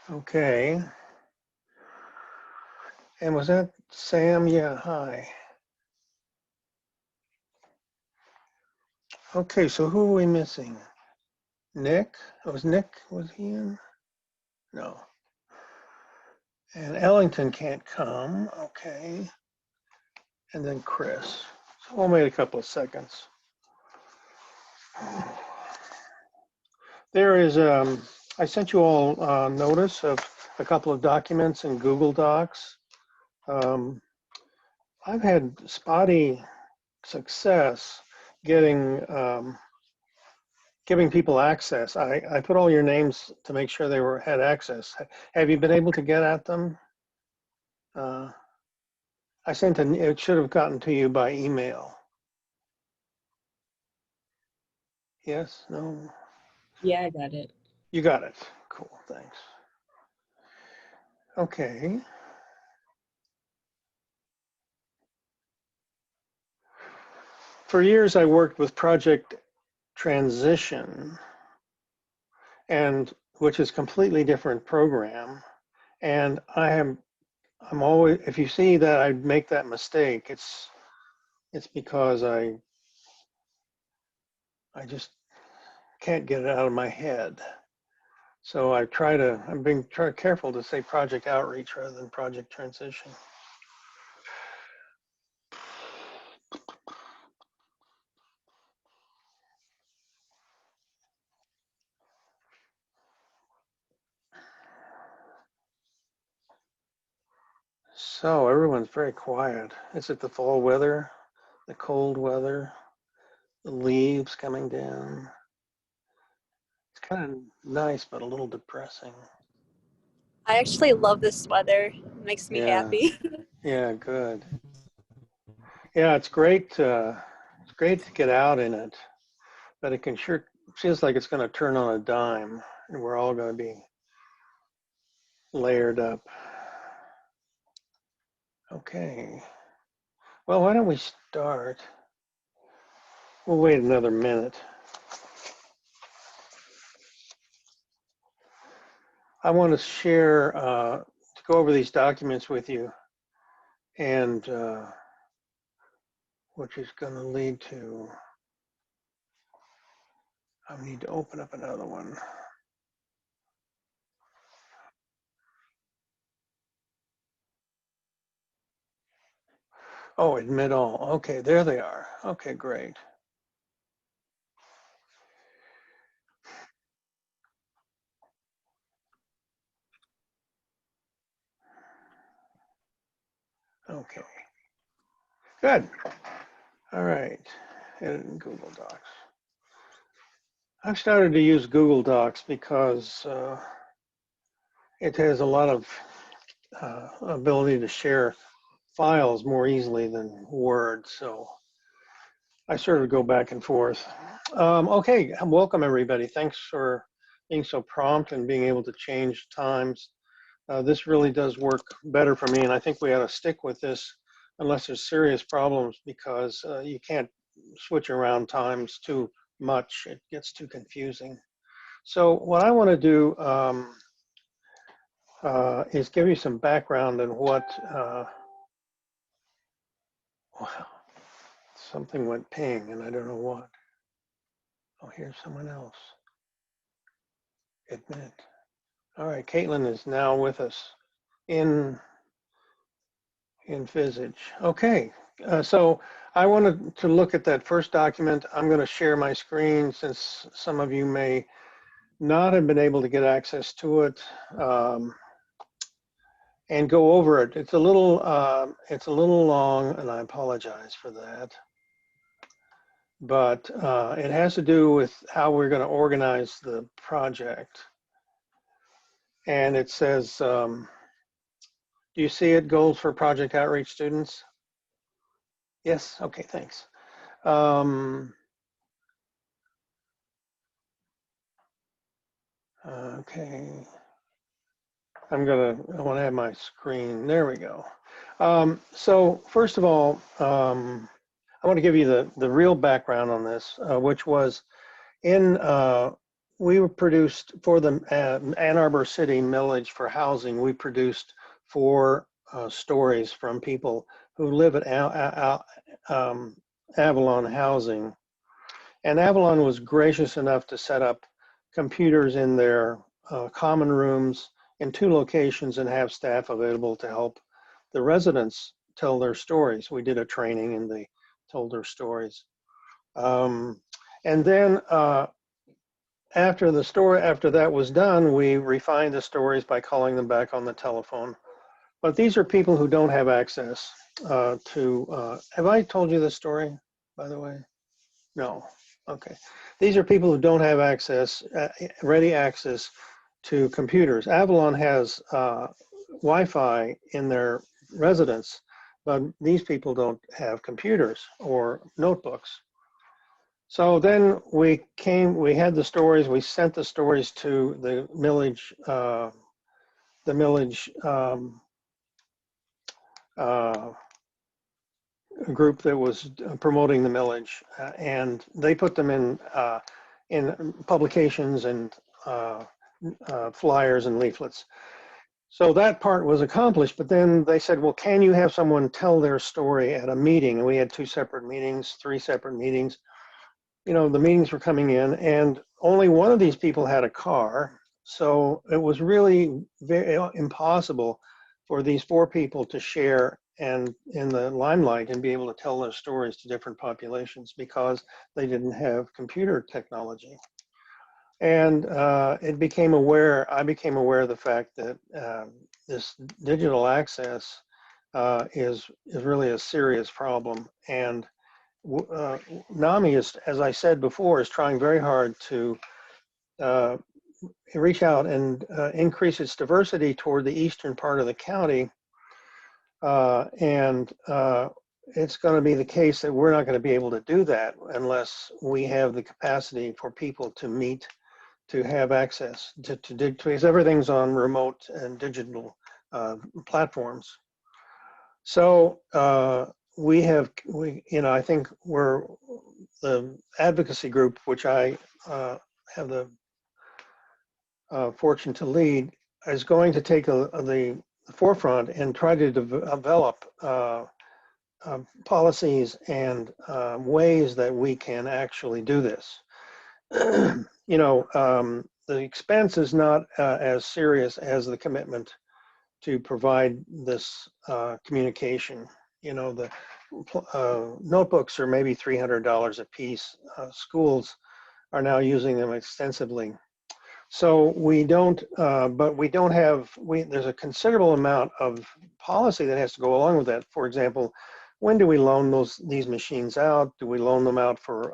Okay. And was that Sam? Yeah, hi. Okay, so who are we missing? Nick? Was Nick, was he in? No. And Ellington can't come. Okay. And then Chris. So we'll wait a couple of seconds. There is, I sent you all notice of a couple of documents in Google Docs. I've had spotty success getting giving people access. I put all your names to make sure they had access. Have you been able to get at them? I sent it should have gotten to you by email. Yes, no? Yeah, I got it. You got it. Cool, thanks. Okay. For years, I worked with Project Transition, and which is a completely different program. And I'm always, if you see that I make that mistake, it's because I just can't get it out of my head. So I'm being careful to say project outreach rather than project transition. So everyone's very quiet. Is it the fall weather, the cold weather, the leaves coming down? It's kind of nice, but a little depressing. I actually love this weather. It makes me Yeah, happy. yeah, good. Yeah, it's great. It's great to get out in it, but it can sure feels like it's going to turn on a dime, and we're all going to be layered up. Okay. Well, why don't we start? We'll wait another minute. I want to share, to go over these documents with you, and which is going to lead to, I need to open up another one. Oh, admit all. Okay, there they are. Okay, great. Okay, good. All right, edit in Google Docs. I've started to use Google Docs because it has a lot of ability to share files more easily than Word, so I sort of go back and forth. Okay, welcome everybody. Thanks for being so prompt and being able to change times. This really does work better for me, and I think we ought to stick with this unless there's serious problems, because you can't switch around times too much. It gets too confusing. So what I want to do is give you some background on what, wow, something went ping and I don't know what. Oh, here's someone else. Admit. All right, Caitlin is now with us in Visage. Okay, so I wanted to look at that first document. I'm going to share my screen since some of you may not have been able to get access to it, and go over it. It's a little long, and I apologize for that. But it has to do with how we're going to organize the project. And it says, do you see it? Goals for project outreach students? Yes. Okay. Thanks. Okay. I want to have my screen. There we go. So first of all, I want to give you the real background on this, which was in we were produced for the Ann Arbor City millage for housing. We produced 4 stories from people who live at Avalon Housing. And Avalon was gracious enough to set up computers in their common rooms in 2 locations and have staff available to help the residents tell their stories. We did a training and they told their stories. And then after that was done, we refined the stories by calling them back on the telephone. But these are people who don't have access have I told you this story, by the way? No. Okay. These are people who don't have ready access to computers. Avalon has Wi-Fi in their residence, but these people don't have computers or notebooks. So then we had the stories, we sent the stories to the millage group that was promoting the millage, and they put them in publications and flyers and leaflets. So that part was accomplished, but then they said, well, can you have someone tell their story at a meeting? And we had 3 separate meetings. You know, the meetings were coming in and only one of these people had a car. So it was really very impossible for these 4 people to share and in the limelight and be able to tell their stories to different populations because they didn't have computer technology. And I became aware of the fact that this digital access is really a serious problem. And NAMI is, as I said before, is trying very hard to reach out and increase its diversity toward the eastern part of the county. It's going to be the case that we're not going to be able to do that unless we have the capacity for people to meet, to have access to because everything's on remote and digital platforms. So I think we're the advocacy group, which I have the fortune to lead, is going to take the forefront and try to develop policies and ways that we can actually do this. The expense is not as serious as the commitment to provide this communication. The notebooks are maybe $300 a piece. Schools are now using them extensively. So there's a considerable amount of policy that has to go along with that. For example, when do we loan these machines out? Do we loan them out for,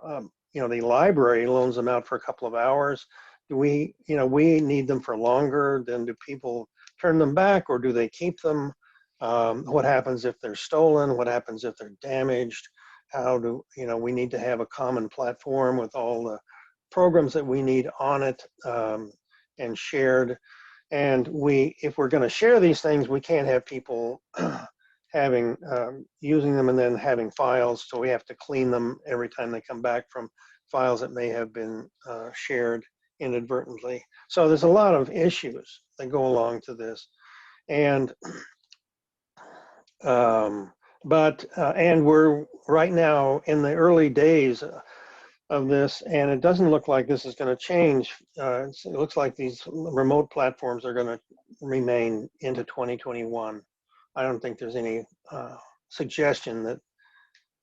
the library loans them out for a couple of hours? Do we need them for longer? Then do people turn them back or do they keep them? What happens if they're stolen? What happens if they're damaged? We need to have a common platform with all the programs that we need on it and shared. And if we're going to share these things, we can't have people using them and then having files. So we have to clean them every time they come back from files that may have been shared inadvertently. So there's a lot of issues that go along to this. And we're right now in the early days of this, and it doesn't look like this is going to change. It looks like these remote platforms are going to remain into 2021. I don't think there's any suggestion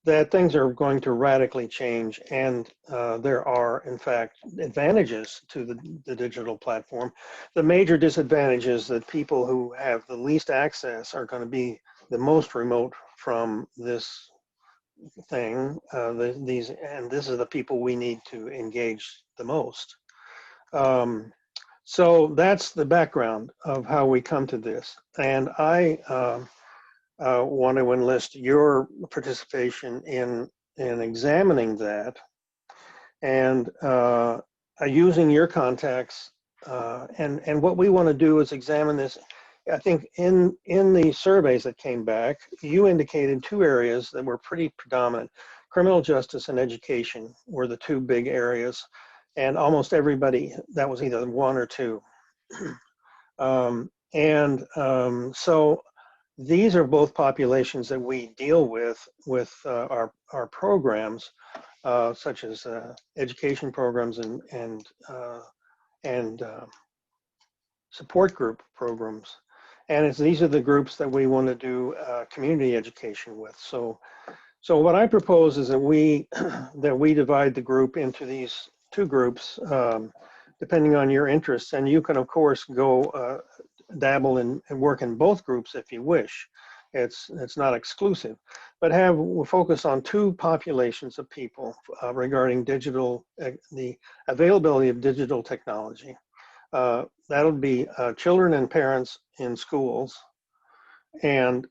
that things are going to radically change, and there are, in fact, advantages to the digital platform. The major disadvantage is that people who have the least access are going to be the most remote from this thing. This is the people we need to engage the most. So that's the background of how we come to this, and I want to enlist your participation in examining that and using your contacts. And what we want to do is examine this. I think in the surveys that came back, you indicated 2 areas that were pretty predominant. Criminal justice and education were the 2 big areas. and almost everybody, that was either one or two. So these are both populations that we deal with our programs, such as education programs and support group programs. And these are the groups that we want to do community education with. So what I propose is that we divide the group into these two groups, depending on your interests. And you can, of course, go dabble and work in both groups if you wish. It's not exclusive, but we'll focus on two populations of people regarding the availability of digital technology. That'll be children and parents in schools, and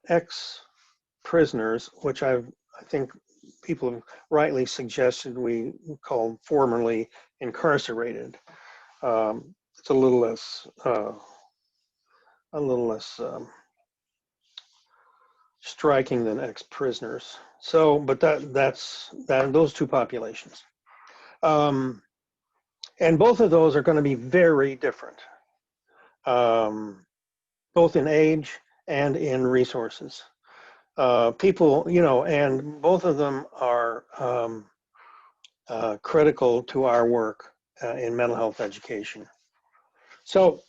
ex-prisoners, which I think people have rightly suggested we call formerly incarcerated. It's a little less striking than ex-prisoners. So, but that's those two populations. And both of those are going to be very different, both in age and in resources. People, and both of them are critical to our work in mental health education. So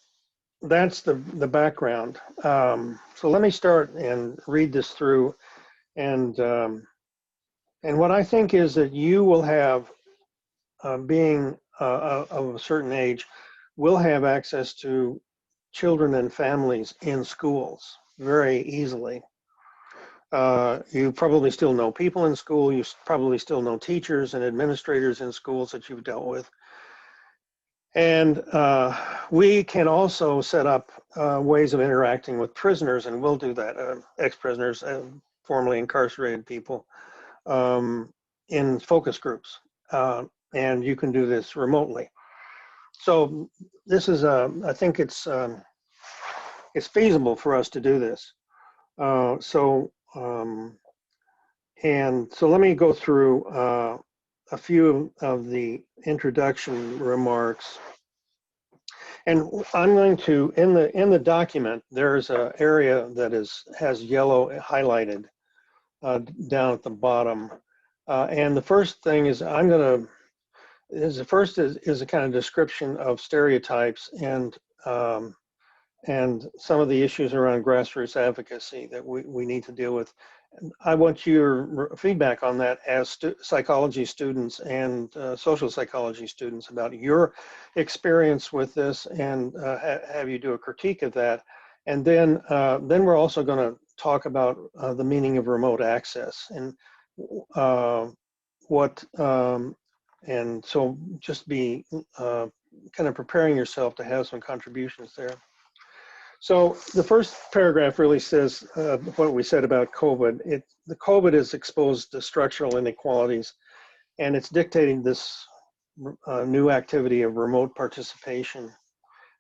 that's the background. So let me start and read this through. And what I think is that you will have, being of a certain age, will have access to children and families in schools very easily. You probably still know people in school. You probably still know teachers and administrators in schools that you've dealt with. And we can also set up ways of interacting with prisoners, and we'll do that, ex-prisoners, formerly incarcerated people, in focus groups. And you can do this remotely. So this is, I think it's feasible for us to do this. And so let me go through a few of the introduction remarks. And I'm going to, in the document, there's an area that has yellow highlighted down at the bottom. And the first thing is the first is a kind of description of stereotypes and some of the issues around grassroots advocacy that we need to deal with. I want your feedback on that as psychology students and social psychology students about your experience with this, and have you do a critique of that. And then we're also going to talk about the meaning of remote access and and so just be kind of preparing yourself to have some contributions there. So the first paragraph really says what we said about COVID. The COVID is exposed to structural inequalities, and it's dictating this new activity of remote participation.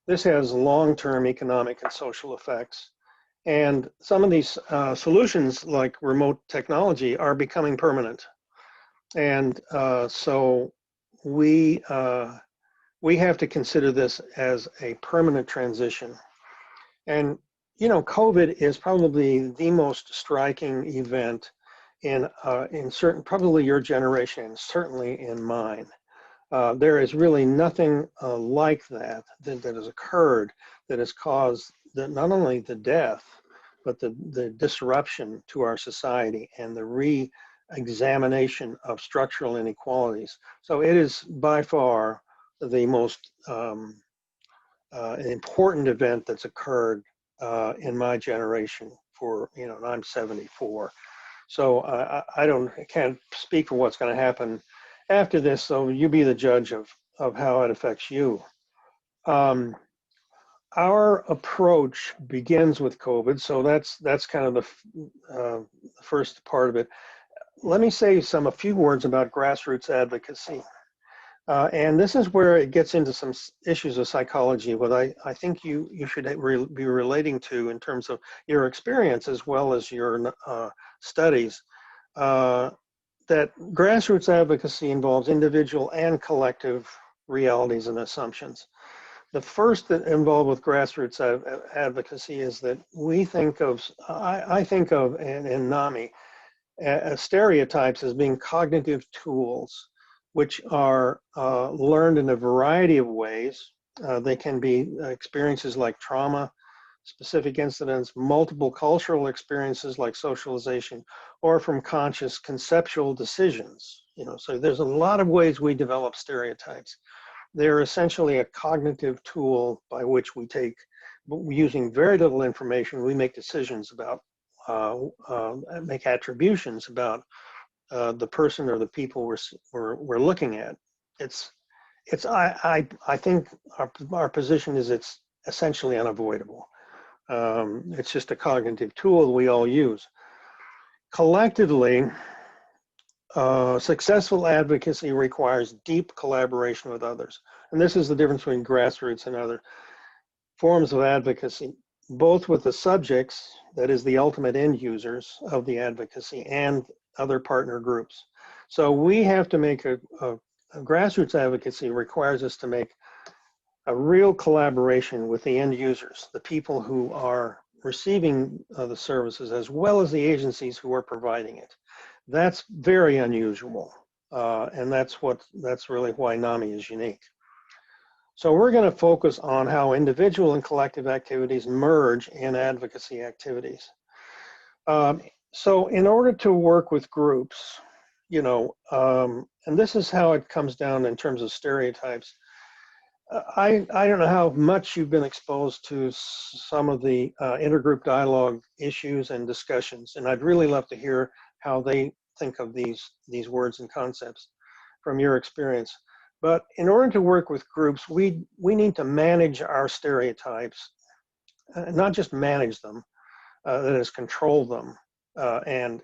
This has long-term economic and social effects. And some of these solutions, like remote technology, are becoming permanent. And so we have to consider this as a permanent transition. And, COVID is probably the most striking event in probably your generation, and certainly in mine. There is really nothing like that has occurred that has caused not only the death, but the disruption to our society and the re-examination of structural inequalities. So it is by far the most important event that's occurred in my generation. And I'm 74, so I can't speak for what's going to happen after this. So you be the judge of how it affects you. Our approach begins with COVID, so that's kind of the first part of it. Let me say a few words about grassroots advocacy. And this is where it gets into some issues of psychology, what I think you should be relating to in terms of your experience as well as your studies. that grassroots advocacy involves individual and collective realities and assumptions. The first that involved with grassroots advocacy is that we think of, I think of in NAMI, stereotypes as being cognitive tools, which are learned in a variety of ways. They can be experiences like trauma, specific incidents, multiple cultural experiences like socialization, or from conscious conceptual decisions. So there's a lot of ways we develop stereotypes. They're essentially a cognitive tool by which we take, using very little information, we make decisions about, make attributions about the person or the people we're looking at. I think our position is it's essentially unavoidable. It's just a cognitive tool we all use. Collectively, successful advocacy requires deep collaboration with others. And this is the difference between grassroots and other forms of advocacy, both with the subjects, that is the ultimate end users of the advocacy, and other partner groups. So we have to make a grassroots advocacy requires us to make a real collaboration with the end users, the people who are receiving the services, as well as the agencies who are providing it. That's very unusual, and that's really why NAMI is unique. So we're going to focus on how individual and collective activities merge in advocacy activities. So in order to work with groups, and this is how it comes down in terms of stereotypes. I don't know how much you've been exposed to some of the intergroup dialogue issues and discussions, and I'd really love to hear how they think of these words and concepts from your experience. But in order to work with groups, we need to manage our stereotypes, not just manage them, that is, control them, and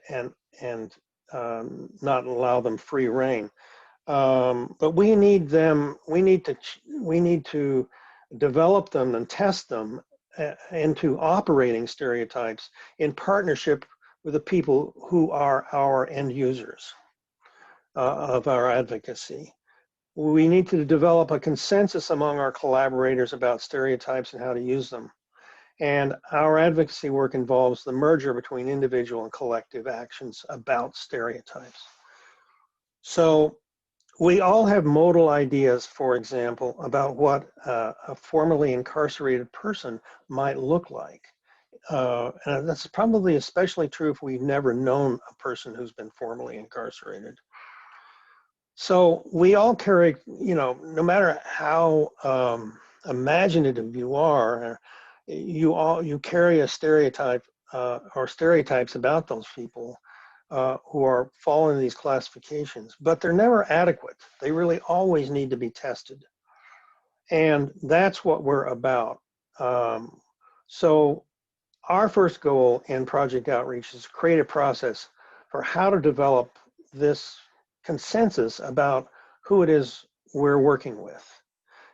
not allow them free reign. But we need to develop them and test them into operating stereotypes in partnership with the people who are our end users of our advocacy. We need to develop a consensus among our collaborators about stereotypes and how to use them. And our advocacy work involves the merger between individual and collective actions about stereotypes. So we all have modal ideas, for example, about what a formerly incarcerated person might look like. And that's probably especially true if we've never known a person who's been formerly incarcerated. So we all carry, no matter how imaginative you are, you carry a stereotype or stereotypes about those people who are fall into these classifications, but they're never adequate. They really always need to be tested. And that's what we're about. So our first goal in Project Outreach is to create a process for how to develop this consensus about who it is we're working with,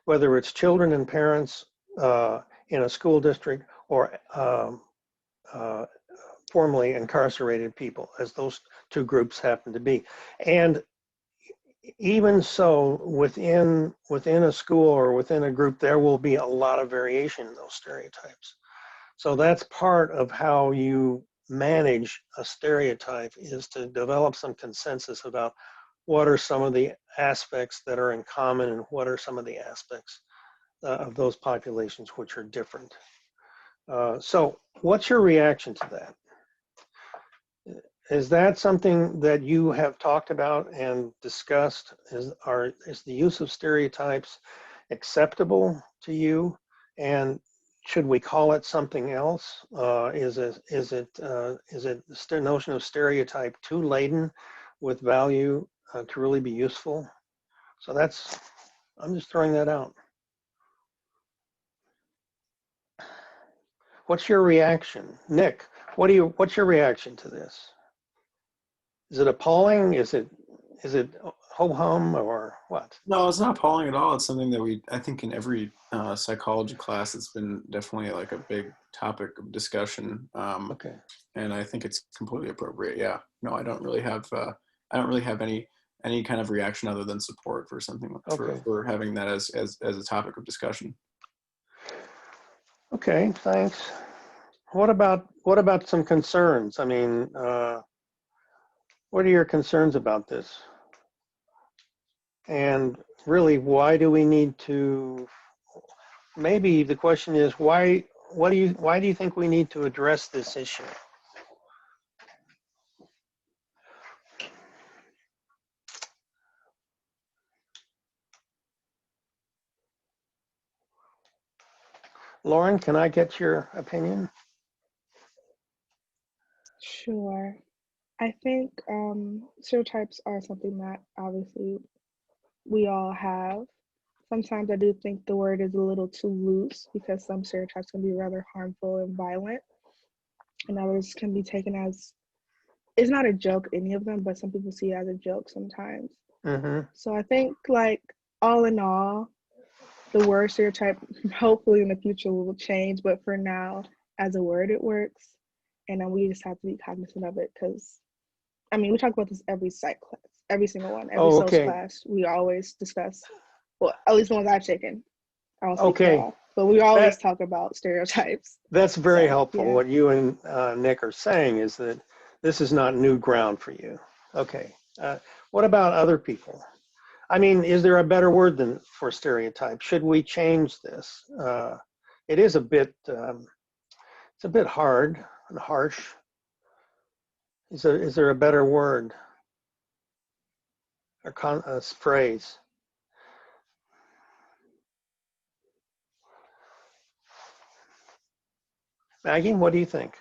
whether it's children and parents in a school district or formerly incarcerated people, as those two groups happen to be. And even so, within a school or within a group, there will be a lot of variation in those stereotypes. So that's part of how you manage a stereotype, is to develop some consensus about what are some of the aspects that are in common and what are some of the aspects of those populations which are different. So what's your reaction to that? Is that something that you have talked about and discussed? Is the use of stereotypes acceptable to you? And should we call it something else? Is the notion of stereotype too laden with value to really be useful? So I'm just throwing that out. What's your reaction? Nick, what's your reaction to this? Is it appalling? Is it ho-hum or what? No, it's not appalling at all. It's something that I think in every psychology class, it's been definitely like a big topic of discussion. Okay. And I think it's completely appropriate. Yeah. No, I don't really have I don't really have any kind of reaction other than support for something Okay. for having that as a topic of discussion. Okay, thanks. What about some concerns? I mean, what are your concerns about this? And really, why do we need to? Maybe the question is why do you think we need to address this issue? Lauren, can I get your opinion? Sure. I think stereotypes are something that obviously we all have. Sometimes I do think the word is a little too loose because some stereotypes can be rather harmful and violent, and others can be taken as, it's not a joke, any of them, but some people see it as a joke sometimes. Mm-hmm. So I think, like, all in all, the word stereotype hopefully in the future will change, but for now, as a word, it works. And then we just have to be cognizant of it because, I mean, we talk about this every psych class, every single one, every Oh, social okay. class. We always discuss, well, at least the ones I've taken. I don't speak for Okay. all, but we always talk about stereotypes. That's very So, helpful. yeah. What you and Nick are saying is that this is not new ground for you. Okay. What about other people? I mean, is there a better word than for stereotype? Should we change this? It is a bit, it's a bit hard and harsh. Is there a better word or a phrase? Maggie, what do you think?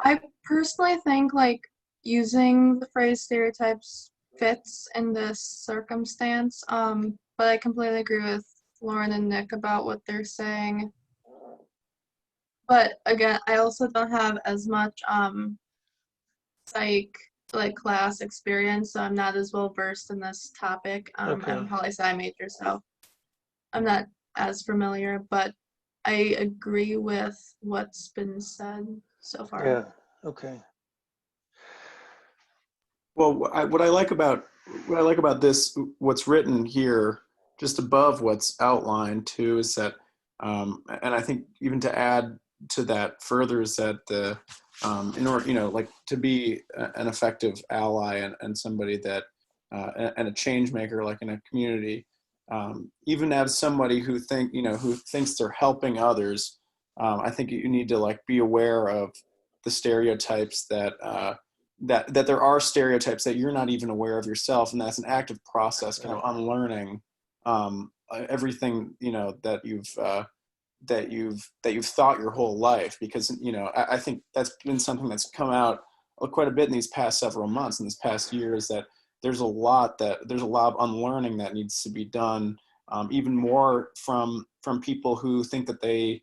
I personally think like using the phrase stereotypes fits in this circumstance, but I completely agree with Lauren and Nick about what they're saying. But again, I also don't have as much psych like class experience, so I'm not as well versed in this topic. Okay. I'm a poli-sci major, so I'm not as familiar, but I agree with what's been said so far. Yeah. Okay. Well, what I like about this, what's written here, just above what's outlined too, is that, and I think even to add to that further is that in order, like to be an effective ally and somebody that, and a change maker, like in a community, even as somebody who thinks they're helping others, I think you need to like be aware of the stereotypes that there are stereotypes that you're not even aware of yourself, and that's an active process, kind of unlearning everything that you've thought your whole life. Because I think that's been something that's come out quite a bit in these past several months, in this past year, is that there's a lot of unlearning that needs to be done, even more from people who think that they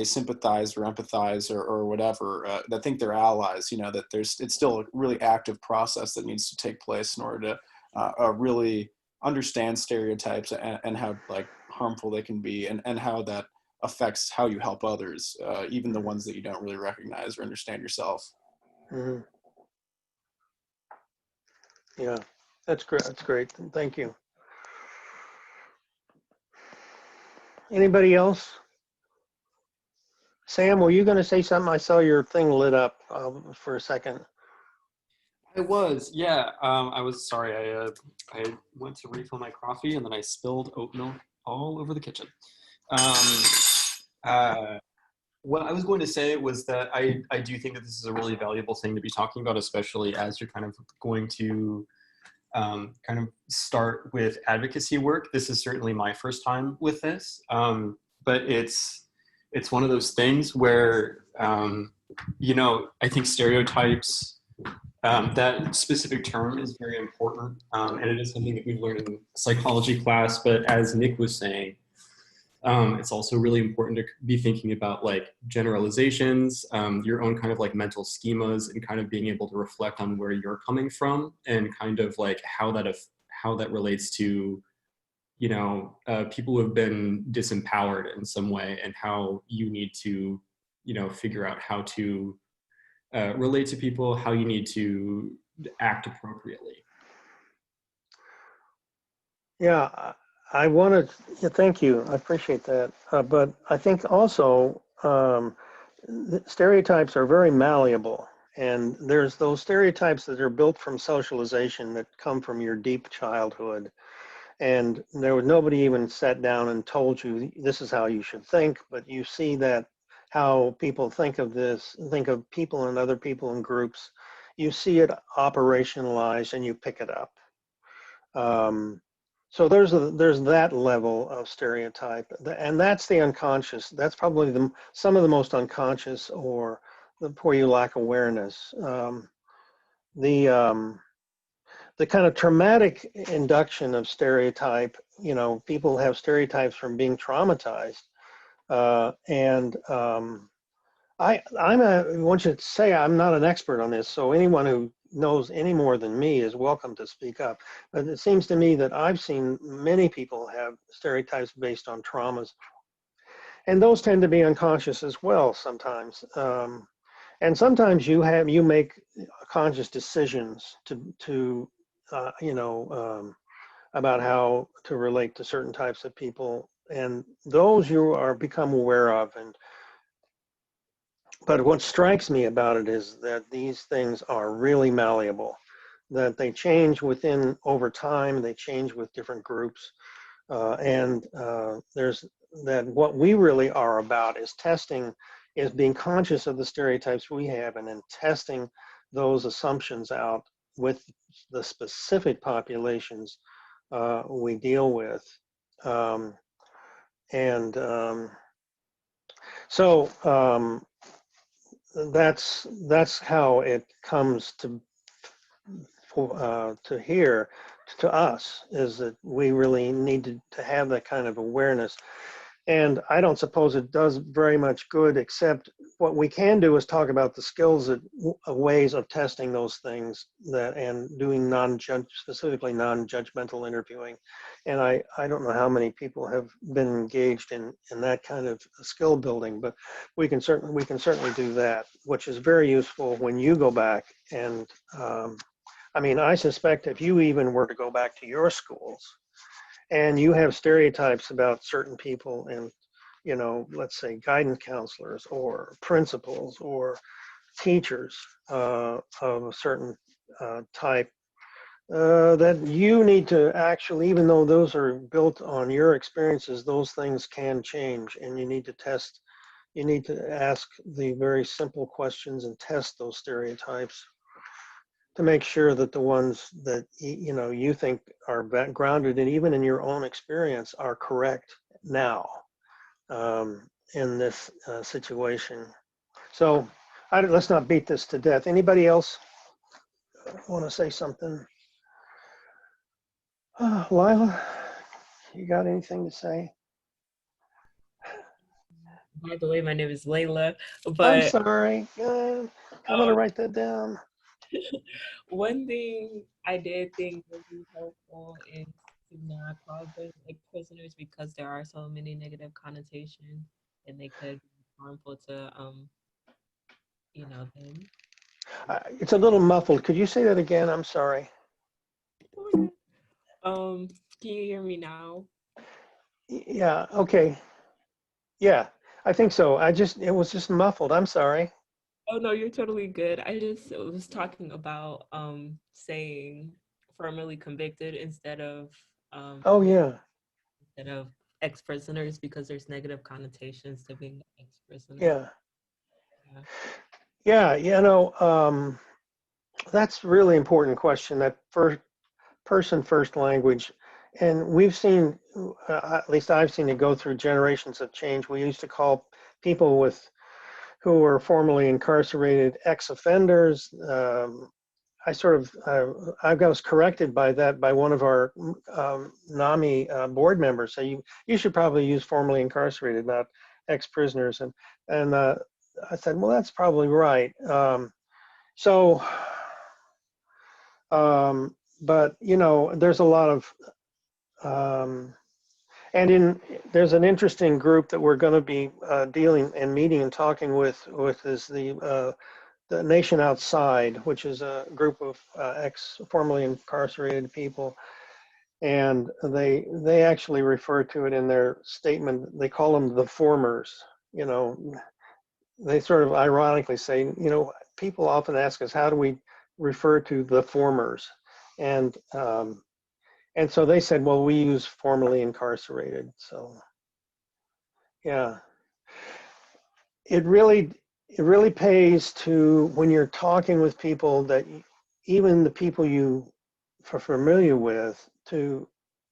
sympathize or empathize or whatever, that think they're allies. That it's still a really active process that needs to take place in order to really understand stereotypes and how like harmful they can be, and how that affects how you help others, even the ones that you don't really recognize or understand yourself. Mm-hmm. Yeah, that's great. That's great. Thank you. Anybody else? Sam, were you going to say something? I saw your thing lit up for a second. I was, yeah. I was sorry. I went to refill my coffee and then I spilled oat milk all over the kitchen. What I was going to say was that I do think that this is a really valuable thing to be talking about, especially as you're kind of going to kind of start with advocacy work. This is certainly my first time with this, but it's one of those things where I think stereotypes. That specific term is very important, and it is something that we've learned in psychology class. But as Nick was saying, it's also really important to be thinking about like generalizations, your own kind of like mental schemas, and kind of being able to reflect on where you're coming from, and kind of like how that relates to people who have been disempowered in some way, and how you need to figure out how to relate to people, how you need to act appropriately. Yeah, I want to thank you. I appreciate that. But I think also stereotypes are very malleable. And there's those stereotypes that are built from socialization that come from your deep childhood. And there was nobody even sat down and told you this is how you should think, but you see that how people think of this, think of people and other people in groups. You see it operationalized and you pick it up. So there's that level of stereotype, and that's the unconscious. That's probably some of the most unconscious, or where you lack awareness. The the kind of traumatic induction of stereotype. People have stereotypes from being traumatized, and I want you to say I'm not an expert on this, so anyone who knows any more than me is welcome to speak up. But it seems to me that I've seen many people have stereotypes based on traumas, and those tend to be unconscious as well sometimes. And sometimes you make conscious decisions about how to relate to certain types of people, and those you are become aware of. But what strikes me about it is that these things are really malleable, that they change over time, they change with different groups. And there's that what we really are about is being conscious of the stereotypes we have and then testing those assumptions out with the specific populations we deal with. And so that's how it comes to here to us, is that we really need to have that kind of awareness. And I don't suppose it does very much good, except what we can do is talk about the skills ways of testing those things and doing specifically non-judgmental interviewing. And I don't know how many people have been engaged in that kind of skill building, but we can certainly do that, which is very useful when you go back. And I suspect if you even were to go back to your schools and you have stereotypes about certain people, and let's say guidance counselors or principals or teachers of a certain type, that you need to actually, even though those are built on your experiences, those things can change, and you need to ask the very simple questions and test those stereotypes to make sure that the ones that you think are grounded and even in your own experience are correct now, in this situation. So let's not beat this to death. Anybody else want to say something? Lila, you got anything to say? By the way, my name is Layla, I'm but sorry. I'm going to write that down. one thing I did think would be helpful is to not call them like prisoners, because there are so many negative connotations and they could be harmful to them. It's a little muffled. Could you say that again? I'm sorry. Can you hear me now? Yeah. Okay. Yeah, I think so. It was just muffled. I'm sorry. Oh no, you're totally good. I just was talking about saying formerly convicted Oh, yeah. instead of ex-prisoners, because there's negative connotations to being an ex-prisoner. Yeah. Yeah. Yeah. That's a really important question, that first language. And we've seen, at least I've seen it go through generations of change. We used to call people who were formerly incarcerated ex-offenders. I was corrected by that by one of our NAMI board members. So you should probably use formerly incarcerated, not ex-prisoners. And I said, well, that's probably right. So, but there's a lot of, there's an interesting group that we're going to be dealing and meeting and talking with is the the Nation Outside, which is a group of formerly incarcerated people, and they actually refer to it in their statement. They call them the formers. You know, they sort of ironically say, you know, people often ask us, how do we refer to the formers? And so they said, well, we use formerly incarcerated. So yeah, it really pays to, when you're talking with people, that even the people you are familiar with, to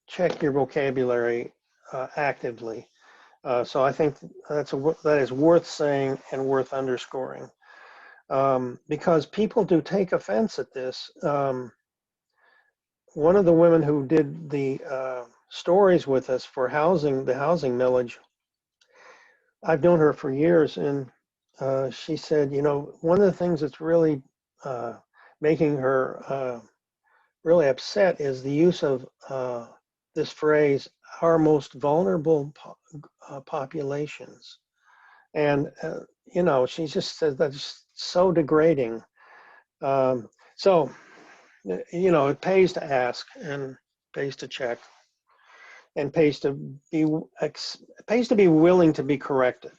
check your vocabulary actively. So I think that is worth saying and worth underscoring, because people do take offense at this. One of the women who did the stories with us for the housing millage, I've known her for years, and she said, you know, one of the things that's really making her really upset is the use of this phrase, our most vulnerable populations. And, you know, she just said that's so degrading. So, you know, it pays to ask and pays to check and pays to be willing to be corrected.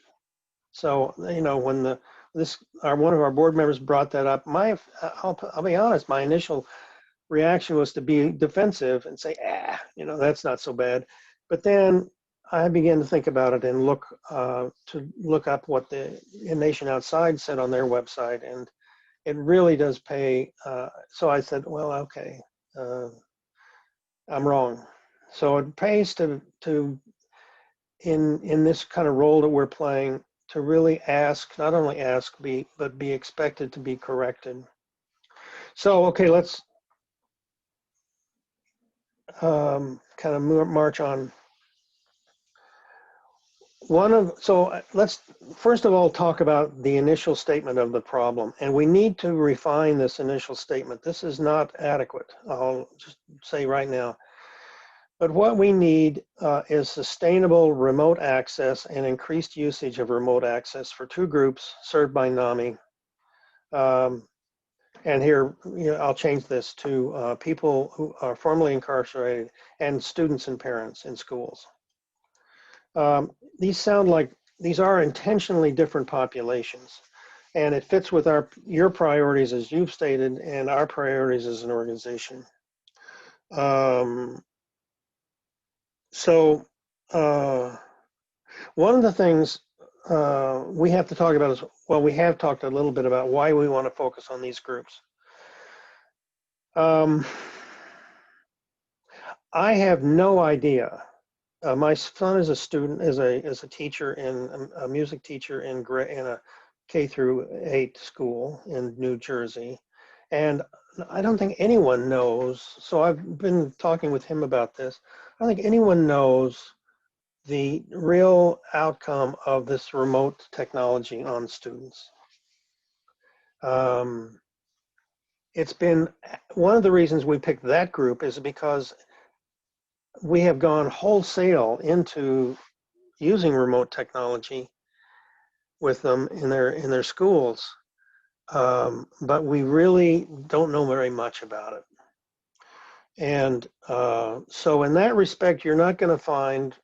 So, you know, when one of our board members brought that up, I'll be honest, my initial reaction was to be defensive and say, you know, that's not so bad. But then I began to think about it and look up what the Nation Outside said on their website, and it really does pay. So I said, well, okay, I'm wrong. So it pays to in this kind of role that we're playing, to really not only ask, but be expected to be corrected. So, okay, let's kind of march on. Let's first of all talk about the initial statement of the problem, and we need to refine this initial statement. This is not adequate, I'll just say right now. But what we need is sustainable remote access and increased usage of remote access for two groups served by NAMI. And here, you know, I'll change this to people who are formerly incarcerated and students and parents in schools. These are intentionally different populations, and it fits with your priorities as you've stated and our priorities as an organization. One of the things we have to talk about is, well, we have talked a little bit about why we want to focus on these groups. I have no idea. My son is a student, is a teacher a music teacher in a K-8 school in New Jersey, and I don't think anyone knows. So I've been talking with him about this. I don't think anyone knows the real outcome of this remote technology on students. It's been one of the reasons we picked that group is because we have gone wholesale into using remote technology with them in their schools, but we really don't know very much about it. And so in that respect, you're not going to find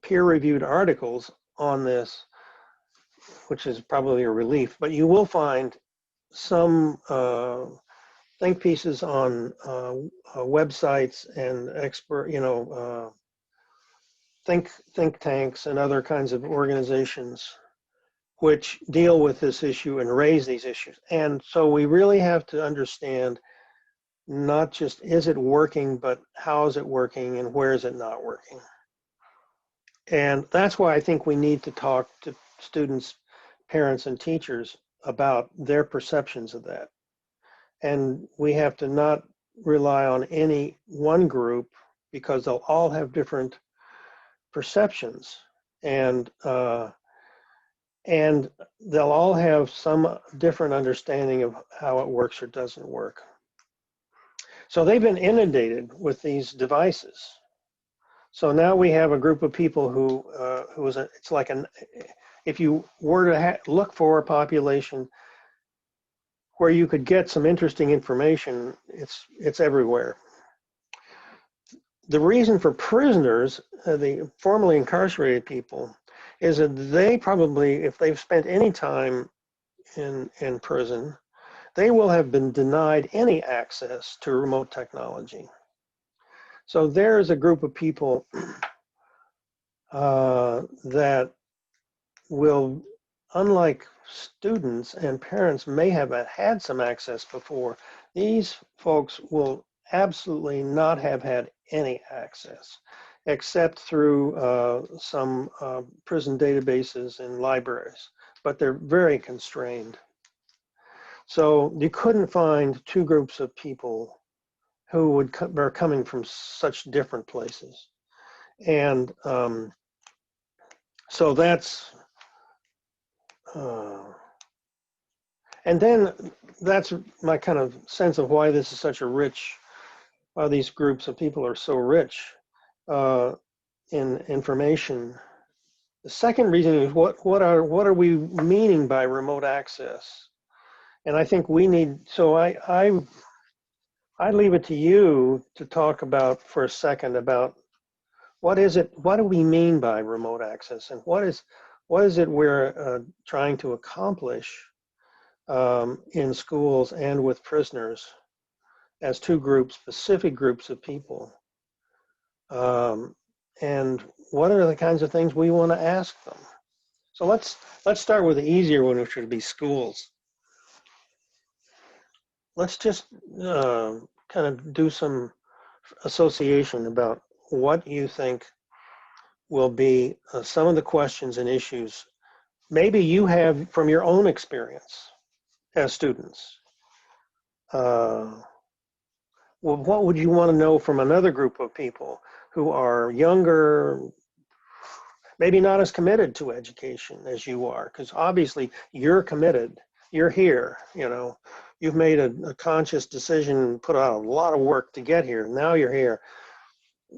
peer-reviewed articles on this, which is probably a relief, but you will find some think pieces on websites and think tanks and other kinds of organizations which deal with this issue and raise these issues. And so we really have to understand not just is it working, but how is it working and where is it not working. And that's why I think we need to talk to students, parents, and teachers about their perceptions of that. And we have to not rely on any one group because they'll all have different perceptions, and they'll all have some different understanding of how it works or doesn't work. So they've been inundated with these devices. So now we have a group of people it's like if you were to look for a population, where you could get some interesting information, it's everywhere. The reason for prisoners, the formerly incarcerated people, is that they probably, if they've spent any time in prison, they will have been denied any access to remote technology. So there is a group of people that will, unlike students and parents may have had some access before, these folks will absolutely not have had any access except through some prison databases and libraries, but they're very constrained. So you couldn't find two groups of people who are coming from such different places. And so that's, and then that's my kind of sense of why this is such a rich, why these groups of people are so rich in information. The second reason is what are we meaning by remote access? And I think we need, so I leave it to you to talk about for a second about what is it, what do we mean by remote access, and what is it we're trying to accomplish in schools and with prisoners as two groups, specific groups of people. And what are the kinds of things we want to ask them? So let's start with the easier one, which would be schools. Let's just kind of do some association about what you think will be some of the questions and issues maybe you have from your own experience as students. Well, what would you want to know from another group of people who are younger, maybe not as committed to education as you are? Because obviously you're committed, you're here, you know, you've made a conscious decision, put out a lot of work to get here. Now you're here.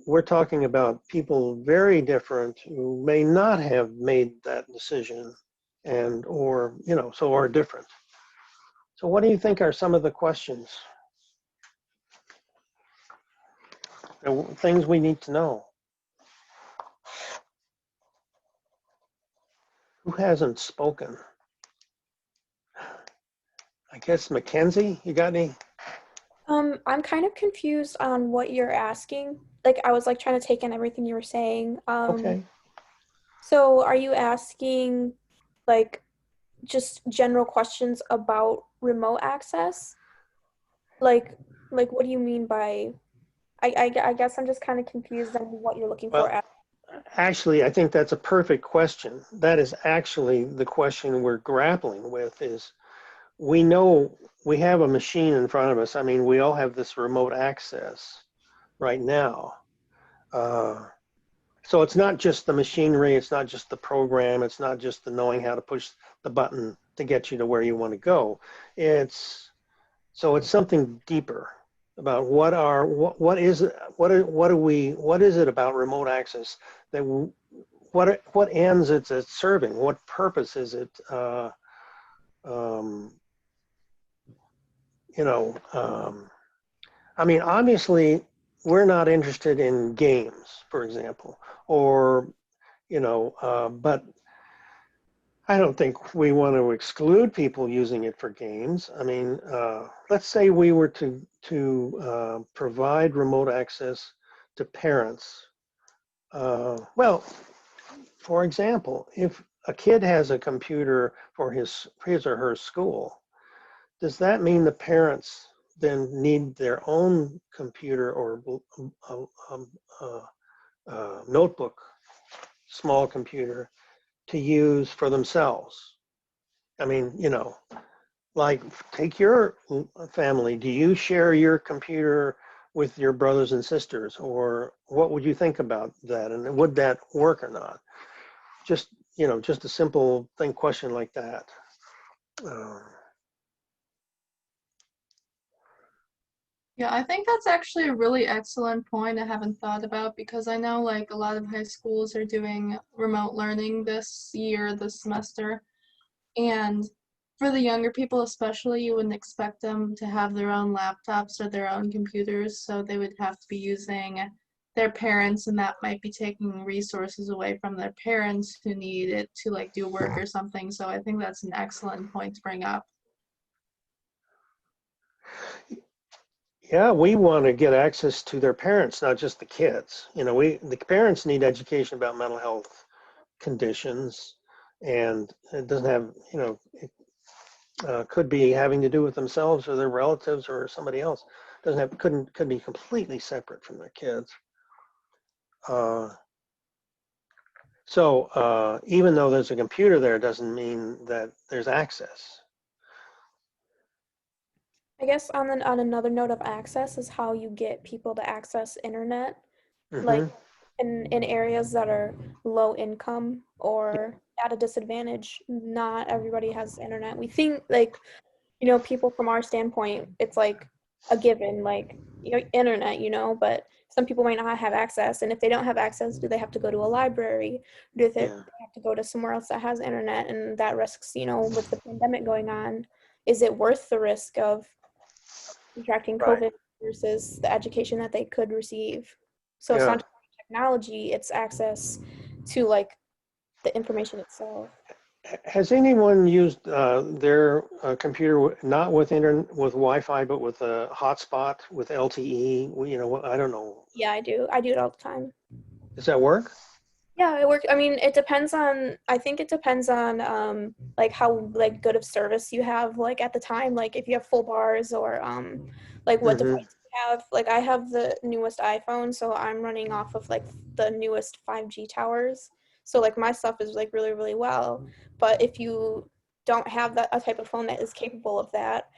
We're talking about people very different who may not have made that decision and, or, you know, so are different. So what do you think are some of the questions? Things we need to know. Who hasn't spoken? I guess Mackenzie, you got any? I'm kind of confused on what you're asking. Like, I was like trying to take in everything you were saying. Okay. So are you asking like just general questions about remote access? Like what do you mean by, I guess I'm just kind of confused on what you're looking for. Well, actually, I think that's a perfect question. That is actually the question we're grappling with is, we know we have a machine in front of us. I mean, we all have this remote access right now. So it's not just the machinery, it's not just the program, it's not just the knowing how to push the button to get you to where you want to go. It's something deeper about what is it about remote access that what ends it's serving, what purpose is it I mean, obviously we're not interested in games, for example, or but I don't think we want to exclude people using it for games. I mean, let's say we were to provide remote access to parents. Well, for example, if a kid has a computer for his or her school, does that mean the parents then need their own computer or notebook, small computer, to use for themselves? I mean, like take your family. Do you share your computer with your brothers and sisters, or what would you think about that? And would that work or not? Just, just a simple question like that. Yeah, I think that's actually a really excellent point I haven't thought about, because I know like a lot of high schools are doing remote learning this semester. And for the younger people especially, you wouldn't expect them to have their own laptops or their own computers, so they would have to be using their parents, and that might be taking resources away from their parents who need it to like do work or something. So I think that's an excellent point to bring up. Yeah, we want to get access to their parents, not just the kids. The parents need education about mental health conditions, and it doesn't have, it could be having to do with themselves or their relatives or somebody else. Could be completely separate from their kids. So even though there's a computer there, doesn't mean that there's access. I guess on another note of access is how you get people to access internet, like in areas that are low income or at a disadvantage. Not everybody has internet. We think like, people from our standpoint, it's like a given, like internet, but some people might not have access. And if they don't have access, do they have to go to a library? Do they Yeah. have to go to somewhere else that has internet? And that risks, with the pandemic going on, is it worth the risk of contracting Right. COVID versus the education that they could receive? So it's Yeah. not just technology, it's access to like the information itself. Has anyone used their computer not with Wi-Fi, but with a hotspot with LTE? I don't know. Yeah, I do it all the time. Does that work? Yeah, it works. I mean, I think it depends on like how like good of service you have like at the time, like if you have full bars or like what device you have. Like I have the newest iPhone, so I'm running off of like the newest 5G towers. So like my stuff is like really, really well. But if you don't have a type of phone that is capable of that,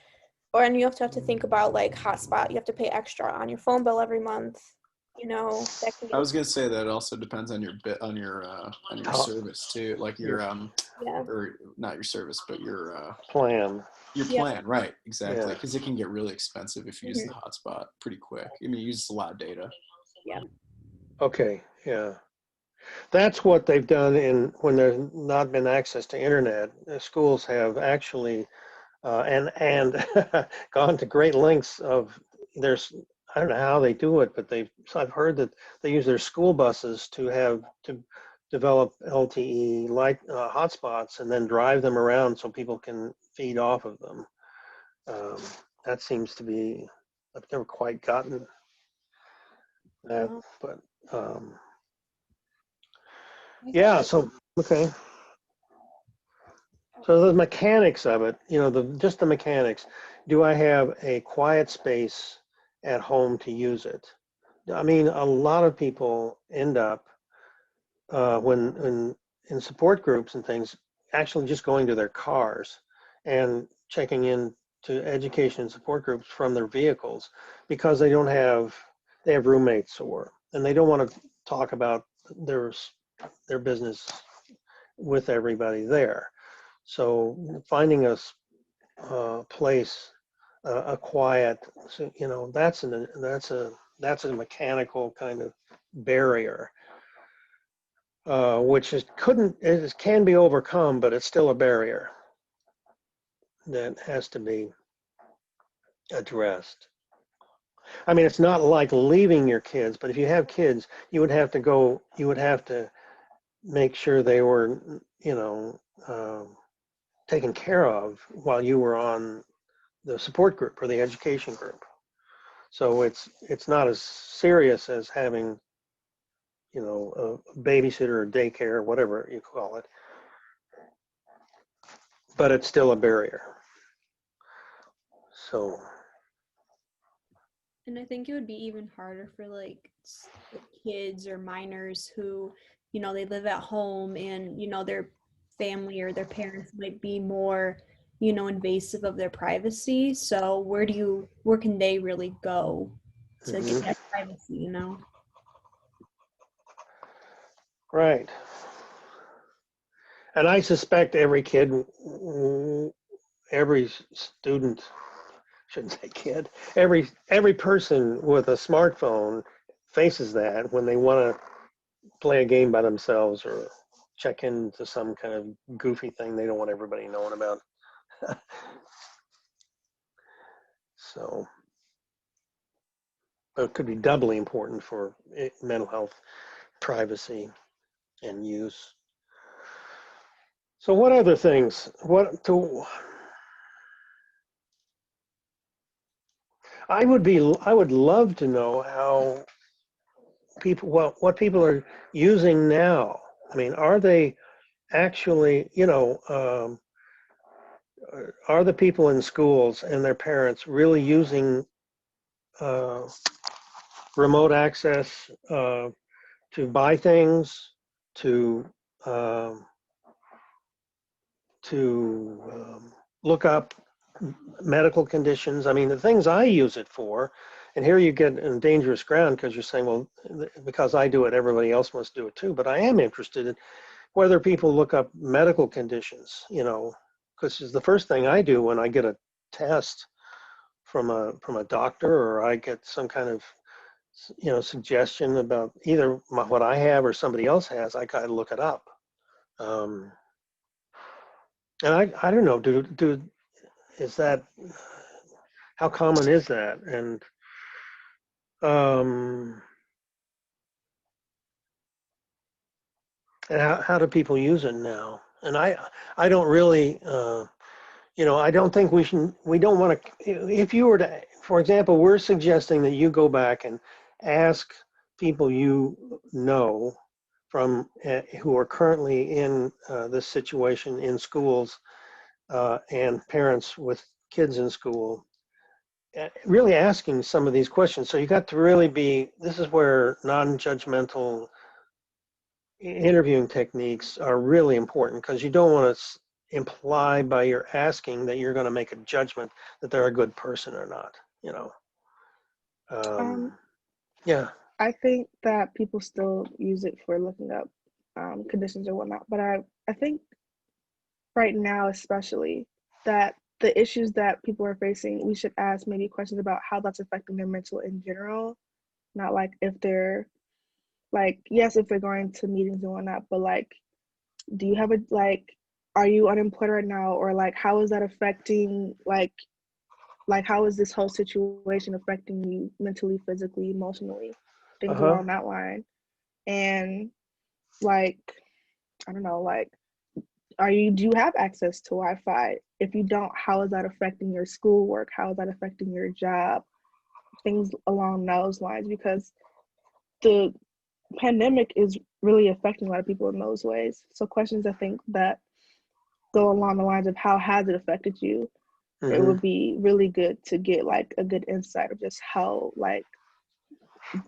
and you have to think about like hotspot, you have to pay extra on your phone bill every month. That can I get was gonna say that it also depends on your on your Oh. service too, like your yeah. or not your service, but your Plan. Yeah. plan, right? Exactly, Yeah. because it can get really expensive if you use the hotspot pretty quick. I mean, it uses a lot of data. Yeah. Okay. Yeah. That's what they've done when there's not been access to internet. The schools have actually and gone to great lengths of there's I don't know how they do it, but I've heard that they use their school buses to develop LTE light hotspots and then drive them around so people can feed off of them. That seems to be I've never quite gotten that, but yeah. So okay. So the mechanics of it, just the mechanics. Do I have a quiet space at home to use it? I mean, a lot of people end up when in support groups and things, actually just going to their cars and checking in to education and support groups from their vehicles because they have roommates and they don't want to talk about their business with everybody there. So finding a place, a quiet, that's a mechanical kind of barrier, which can be overcome, but it's still a barrier that has to be addressed. I mean, it's not like leaving your kids, but if you have kids, you would have to make sure they were, taken care of while you were on the support group or the education group. So it's not as serious as having, a babysitter or daycare or whatever you call it, but it's still a barrier. So. And I think it would be even harder for like kids or minors who, they live at home and, their family or their parents might be more, invasive of their privacy. So where can they really go to get that privacy, Right. And I suspect every student, shouldn't say kid, every person with a smartphone faces that when they want to play a game by themselves or check into some kind of goofy thing they don't want everybody knowing about. So, but it could be doubly important for mental health, privacy, and use. So, what other things? I would love to know how people, what people are using now. I mean, are they actually, are the people in schools and their parents really using uh, remote access to buy things, to um, look up medical conditions? I mean, the things I use it for, and here you get in dangerous ground because you're saying, well, because I do it, everybody else must do it too. But I am interested in whether people look up medical conditions, because it's the first thing I do when I get a test from a doctor, or I get some kind of suggestion about either what I have or somebody else has. I gotta look it up. Um, and I don't know, is that, how common is that? And um, and how do people use it now? And I don't really, I don't think we don't want to, if you were to, for example, we're suggesting that you go back and ask people you know from who are currently in this situation in schools and parents with kids in school, really asking some of these questions. So you got to really this is where non-judgmental interviewing techniques are really important, because you don't want to imply by your asking that you're going to make a judgment that they're a good person or not, Um, yeah. I think that people still use it for looking up conditions or whatnot, but I think right now especially that the issues that people are facing, we should ask maybe questions about how that's affecting their mental in general, not like if they're like, yes, if they're going to meetings and whatnot, but like, do you have are you unemployed right now, or like how is that affecting like how is this whole situation affecting you mentally, physically, emotionally, things Uh-huh. along that line. And like, I don't know, like, do you have access to Wi-Fi? If you don't, how is that affecting your schoolwork? How is that affecting your job? Things along those lines, because the pandemic is really affecting a lot of people in those ways. So questions I think that go along the lines of how has it affected you, it Mm-hmm. would be really good to get like a good insight of just how like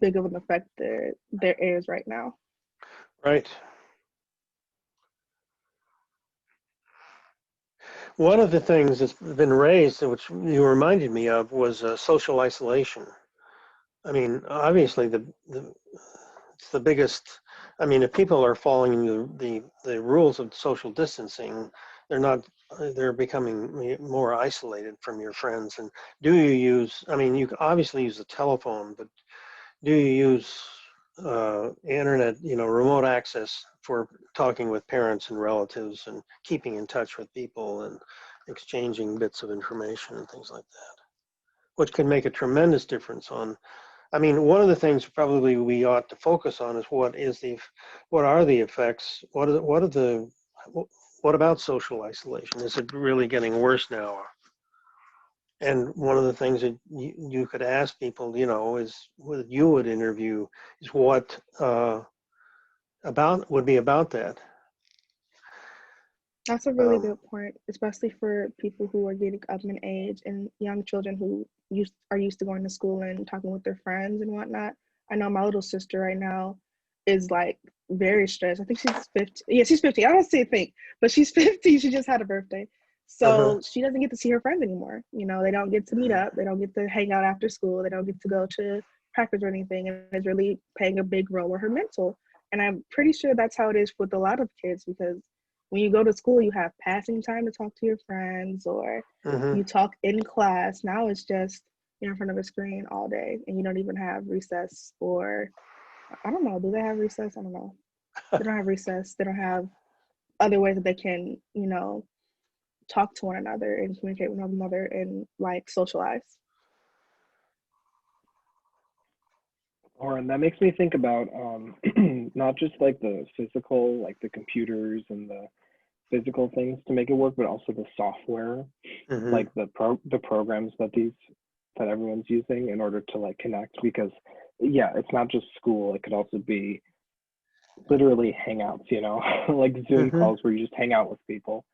big of an effect there is right now. Right. One of the things that's been raised, which you reminded me of, was social isolation. I mean, obviously it's the biggest. I mean, if people are following the rules of social distancing, they're not. They're becoming more isolated from your friends. And do you use? I mean, you obviously use the telephone, but do you use internet? Remote access for talking with parents and relatives and keeping in touch with people and exchanging bits of information and things like that, which can make a tremendous difference on. I mean, one of the things probably we ought to focus on is what are the effects? What about social isolation? Is it really getting worse now? And one of the things that you could ask people, is what you would interview is what would be about that. That's a really good point, especially for people who are getting up in age and young children who are used to going to school and talking with their friends and whatnot. I know my little sister right now is like very stressed. I think she's 15. Yeah, she's 15. I don't say think, but she's 15. She just had a birthday. Uh-huh. So she doesn't get to see her friends anymore. They don't get to meet up. They don't get to hang out after school. They don't get to go to practice or anything. And it's really playing a big role in her mental. And I'm pretty sure that's how it is with a lot of kids, because when you go to school, you have passing time to talk to your friends, or Mm-hmm. you talk in class. Now it's just you're in front of a screen all day and you don't even have recess, or I don't know, do they have recess? I don't know. They don't have recess. They don't have other ways that they can, talk to one another and communicate with one another and like socialize. Or and that makes me think about not just like the physical, like the computers and the physical things to make it work, but also the software, Mhm. like the programs that everyone's using in order to like connect. Because yeah, it's not just school; it could also be literally hangouts, you know, like Zoom Mhm. calls where you just hang out with people.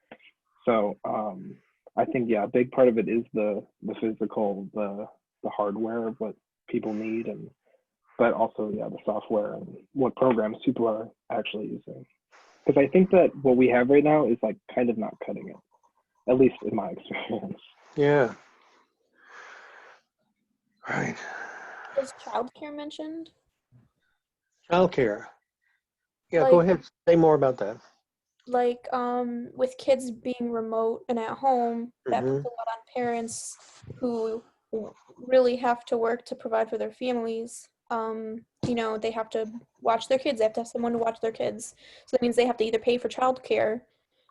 So I think yeah, a big part of it is the physical, the hardware of what people need, and but also yeah, the software and what programs people are actually using. Because I think that what we have right now is like kind of not cutting it, at least in my experience. Yeah. Right. Was childcare mentioned? Childcare. Yeah, go Like, ahead. Say more about that. with kids being remote and at home, that Mhm. puts a lot on parents who really have to work to provide for their families. They have to watch their kids. They have to have someone to watch their kids. So that means they have to either pay for childcare,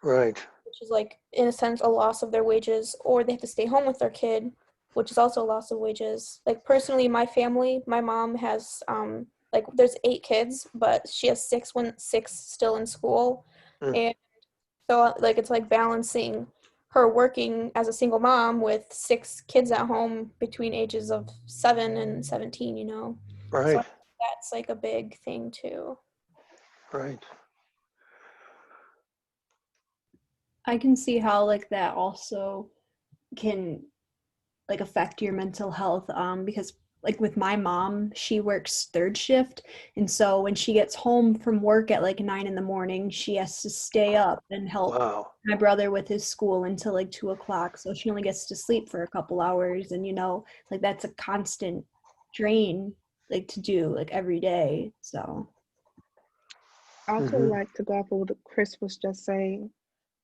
Right. which is like in a sense a loss of their wages, or they have to stay home with their kid, which is also a loss of wages. Like personally, my family, my mom has like there's 8 kids, but she has six still in school, Mm. and so like it's like balancing her working as a single mom with 6 kids at home between ages of 7 and 17. So I Right. think that's like a big thing too. Right. I can see how like that also can like affect your mental health because like with my mom, she works third shift, and so when she gets home from work at like 9 in the morning, she has to stay up and help Wow. my brother with his school until like 2 o'clock, so she only gets to sleep for a couple hours, and like that's a constant drain like to do like every day. So I also Mhm. like to go off of what Chris was just saying.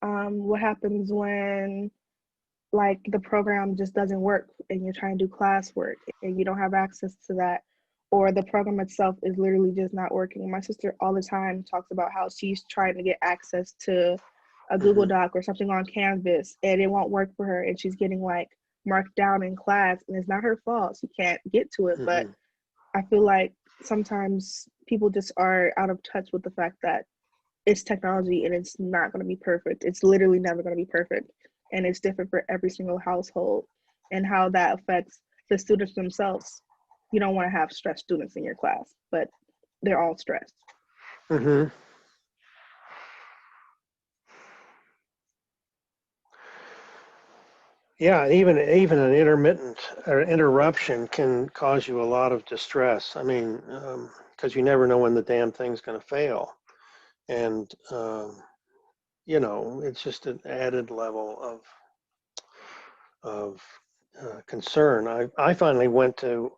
What happens when like the program just doesn't work and you're trying to do classwork and you don't have access to that, or the program itself is literally just not working. My sister all the time talks about how she's trying to get access to a Google Mhm. Doc or something on Canvas and it won't work for her, and she's getting like marked down in class, and it's not her fault. She can't get to it, but Mhm. I feel like sometimes people just are out of touch with the fact that it's technology and it's not going to be perfect. It's literally never going to be perfect. And it's different for every single household, and how that affects the students themselves. You don't want to have stressed students in your class, but they're all stressed. Mhm. Yeah, even an intermittent or interruption can cause you a lot of distress. I mean, because you never know when the damn thing's going to fail, and it's just an added level of concern. I finally went to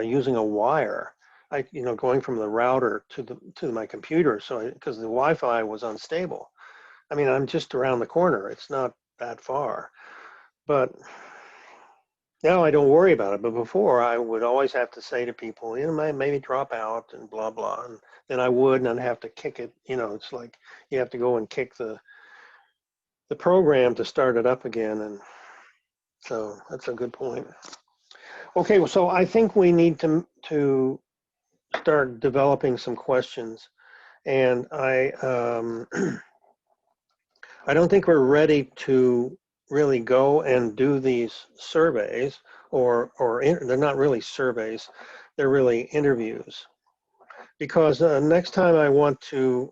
using a wire. Going from the router to my computer, so because the Wi-Fi was unstable. I mean, I'm just around the corner. It's not that far, but now I don't worry about it. But before, I would always have to say to people, maybe drop out and blah blah, and then I would, and I'd have to kick it. It's like you have to go and kick the program to start it up again, and so that's a good point. Okay, well, so I think we need to start developing some questions, and I don't think we're ready to really go and do these surveys, they're not really surveys, they're really interviews. Because next time I want to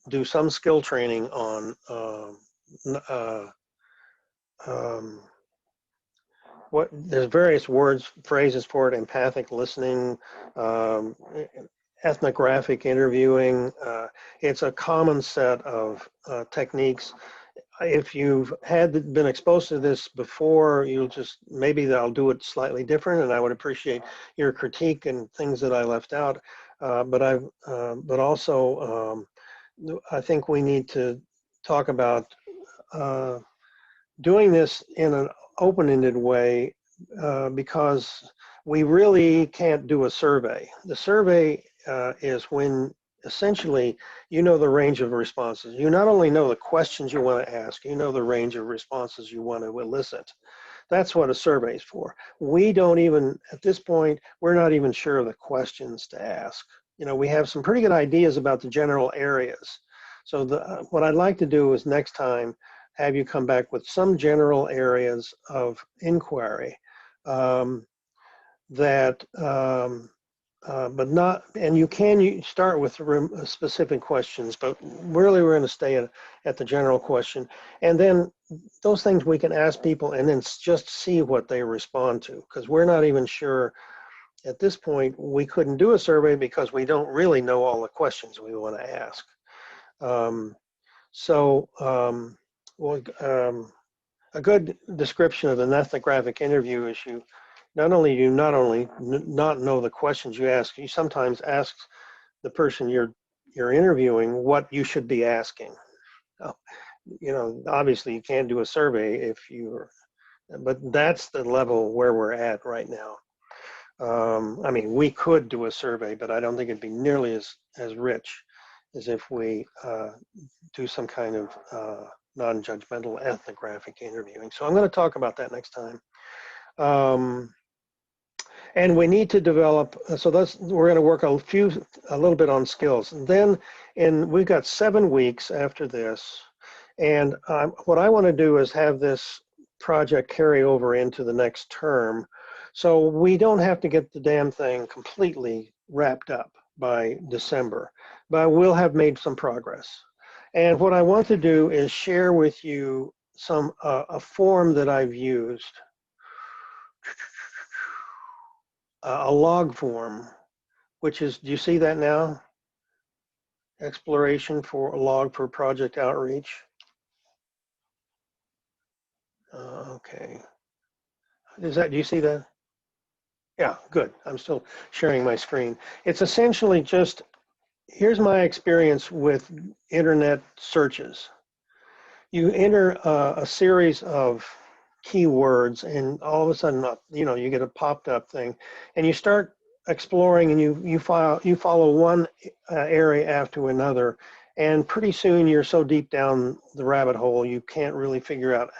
do some skill training on um, what there's various words, phrases for it: empathic listening, um, ethnographic interviewing. It's a common set of techniques. If you've been exposed to this before, maybe I'll do it slightly different, and I would appreciate your critique and things that I left out. But also, I think we need to talk about doing this in an open-ended way because we really can't do a survey. The survey is when essentially, you know the range of responses. You not only know the questions you want to ask, you know the range of responses you want to elicit. That's what a survey is for. We don't even, at this point, we're not even sure of the questions to ask. You know, we have some pretty good ideas about the general areas. So what I'd like to do is next time have you come back with some general areas of inquiry but not, and you start with specific questions, but really we're going to stay at the general question. And then those things we can ask people and then just see what they respond to, because we're not even sure at this point. We couldn't do a survey because we don't really know all the questions we want to ask. A good description of an ethnographic interview is not only not know the questions you ask, you sometimes ask the person you're interviewing what you should be asking. You know, obviously you can't do a survey but that's the level where we're at right now. I mean, we could do a survey, but I don't think it'd be nearly as rich as if we do some kind of non-judgmental ethnographic interviewing. So I'm going to talk about that next time. And we need to develop, so we're going to work a little bit on skills. And then we've got 7 weeks after this. And what I want to do is have this project carry over into the next term. So we don't have to get the damn thing completely wrapped up by December, but we'll have made some progress. And what I want to do is share with you a form that I've used, a log form, which is, do you see that now? Exploration for a log for project outreach. Okay. Do you see that? Yeah, good. I'm still sharing my screen. It's essentially just, here's my experience with internet searches. You enter a series of keywords and all of a sudden, you get a popped up thing and you start exploring and you follow one area after another, and pretty soon you're so deep down the rabbit hole you can't really figure out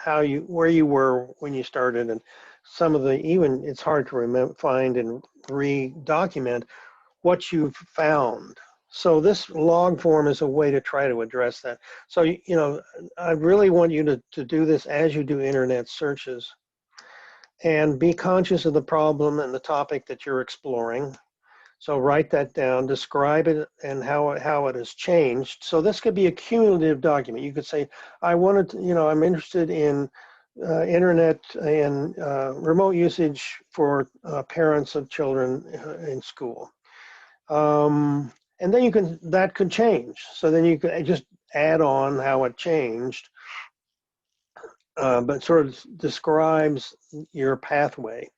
where you were when you started, and some of it's hard to find and re-document what you've found. So this log form is a way to try to address that. So, I really want you to do this as you do internet searches, and be conscious of the problem and the topic that you're exploring. So write that down, describe it and how it has changed. So this could be a cumulative document. You could say, I'm interested in internet and remote usage for parents of children in school. And then that could change. So then you could just add on how it changed, but sort of describes your pathway.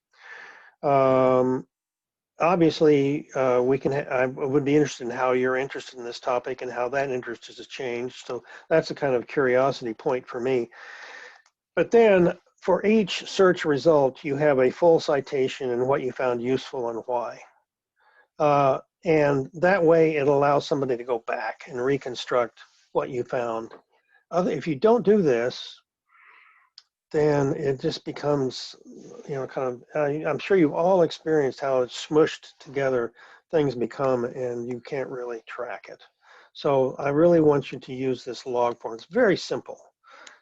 Obviously, I would be interested in how you're interested in this topic and how that interest has changed. So that's a kind of curiosity point for me. But then for each search result, you have a full citation and what you found useful and why. And that way it allows somebody to go back and reconstruct what you found. If you don't do this, then it just becomes, I'm sure you've all experienced how it's smushed together things become, and you can't really track it. So I really want you to use this log form. It's very simple.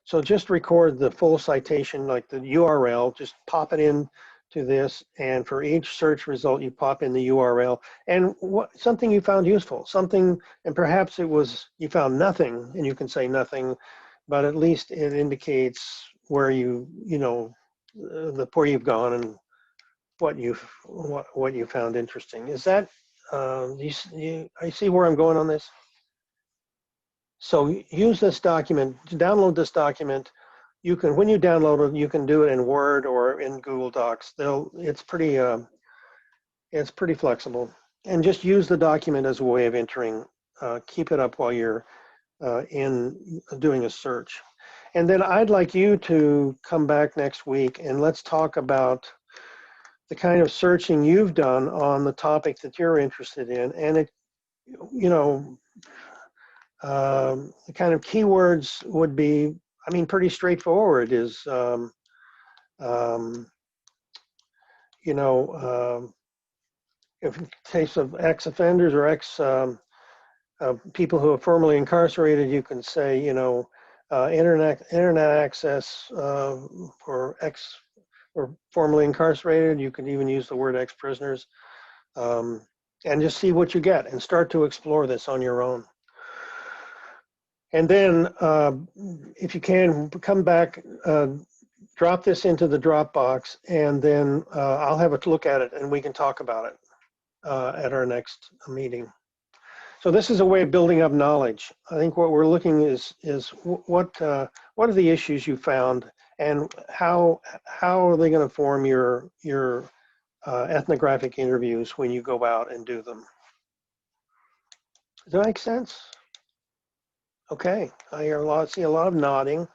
So just record the full citation, like the URL, just pop it in to this, and for each search result you pop in the URL and something you found useful, and perhaps you found nothing, and you can say nothing, but at least it indicates where where you've gone and what you found interesting. Is that I see where I'm going on this? So use this document, download this document. When you download it, you can do it in Word or in Google Docs. It's pretty flexible. And just use the document as a way of entering. Keep it up while you're in doing a search. And then I'd like you to come back next week and let's talk about the kind of searching you've done on the topic that you're interested in. And you know, the kind of keywords would be, I mean, pretty straightforward is, um, you know, if in case of ex-offenders or people who are formerly incarcerated, you can say, you know, internet access for ex or formerly incarcerated. You can even use the word ex-prisoners, and just see what you get and start to explore this on your own. And then, if you can, come back, drop this into the Dropbox, and then I'll have a look at it and we can talk about it at our next meeting. So this is a way of building up knowledge. I think what we're looking is what are the issues you found, and how are they going to form your ethnographic interviews when you go out and do them. Does that make sense? Okay, I see a lot of nodding.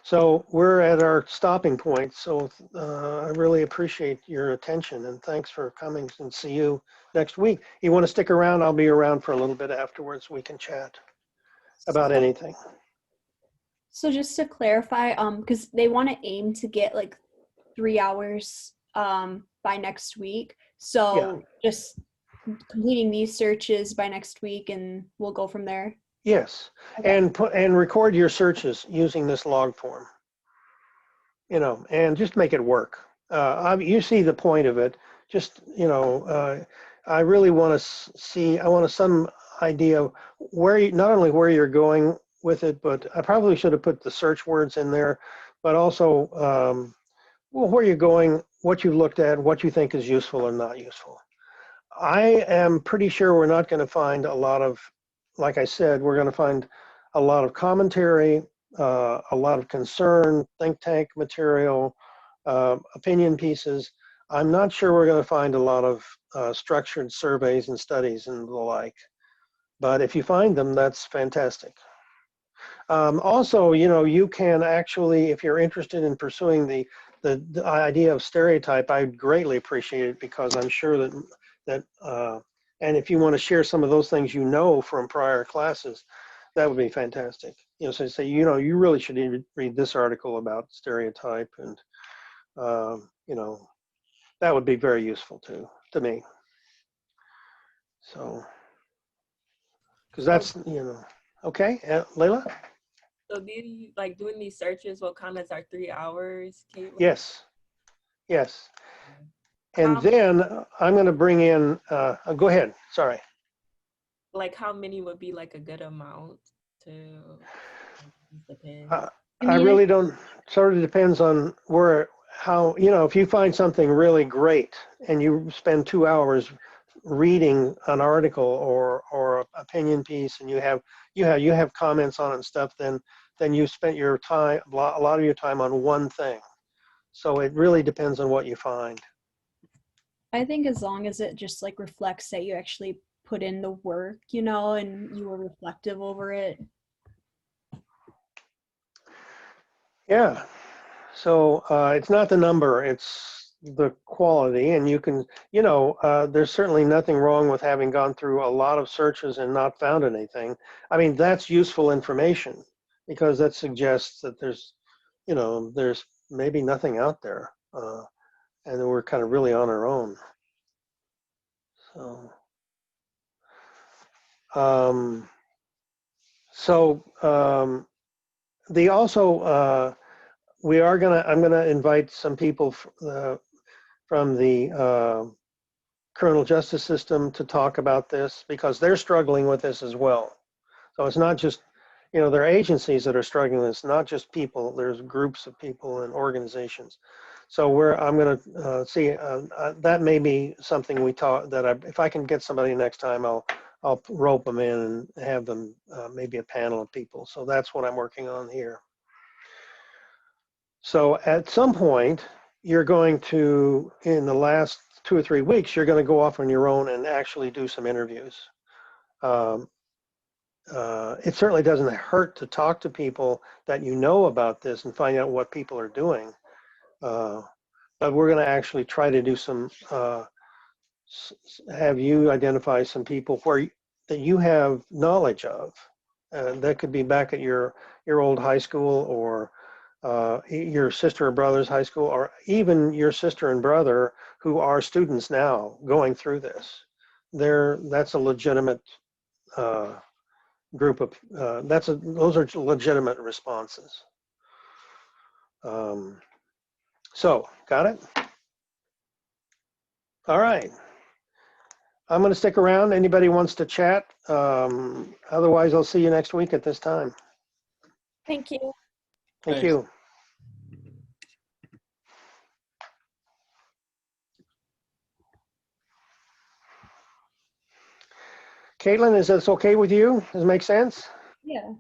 So we're at our stopping point. So I really appreciate your attention, and thanks for coming, and see you next week. You want to stick around? I'll be around for a little bit afterwards. We can chat about anything. So just to clarify, because they want to aim to get like 3 hours by next week. So just completing these searches by next week, and we'll go from there. Yes, Okay. and record your searches using this log form. You know, and just make it work. You see the point of it. Just, you know, I really want to see. I want some idea where you, not only where you're going with it, but I probably should have put the search words in there, but also well, where you're going, what you've looked at, what you think is useful or not useful. I am pretty sure we're not going to find a lot of, like I said, we're going to find a lot of commentary, a lot of concern, think tank material, opinion pieces. I'm not sure we're going to find a lot of structured surveys and studies and the like. But if you find them, that's fantastic. Also, you know, you can actually, if you're interested in pursuing the idea of stereotype, I greatly appreciate it, because I'm sure that and if you want to share some of those things you know from prior classes, that would be fantastic. You know, so say, you know, you really should read this article about stereotype, and you know, that would be very useful to me. So, because that's, you know, okay, Layla? So these, like doing these searches, what comments are 3 hours, Caitlin? Yes, yes. And then I'm going to bring in, go ahead, sorry. Like how many would be like a good amount to depend? I really don't, sort of depends on how, you know, if you find something really great and you spend 2 hours reading an article or opinion piece, and you have comments on it and stuff, then you spent your time, a lot of your time on one thing. So it really depends on what you find. I think as long as it just like reflects that you actually put in the work, you know, and you were reflective over it. Yeah. So it's not the number, it's the quality. And you can, you know, there's certainly nothing wrong with having gone through a lot of searches and not found anything. I mean, that's useful information, because that suggests that there's, you know, there's maybe nothing out there. And then we're kind of really on our own. So, they also, I'm gonna invite some people from the criminal justice system to talk about this, because they're struggling with this as well. So it's not just, you know, there are agencies that are struggling with this, not just people. There's groups of people and organizations. So I'm going to see, that may be something we talk, if I can get somebody next time, I'll rope them in and have them, maybe a panel of people. So that's what I'm working on here. So at some point, you're going to, in the last 2 or 3 weeks, you're going to go off on your own and actually do some interviews. It certainly doesn't hurt to talk to people that you know about this and find out what people are doing. But we're going to actually try to do some, have you identify some people where that you have knowledge of. That could be back at your old high school, or your sister or brother's high school, or even your sister and brother who are students now going through this. That's a legitimate group of, those are legitimate responses. So, got it? All right. I'm going to stick around. Anybody wants to chat? Otherwise, I'll see you next week at this time. Thank you. Thank Thanks. you. Caitlin, is this okay with you? Does it make sense? Yeah.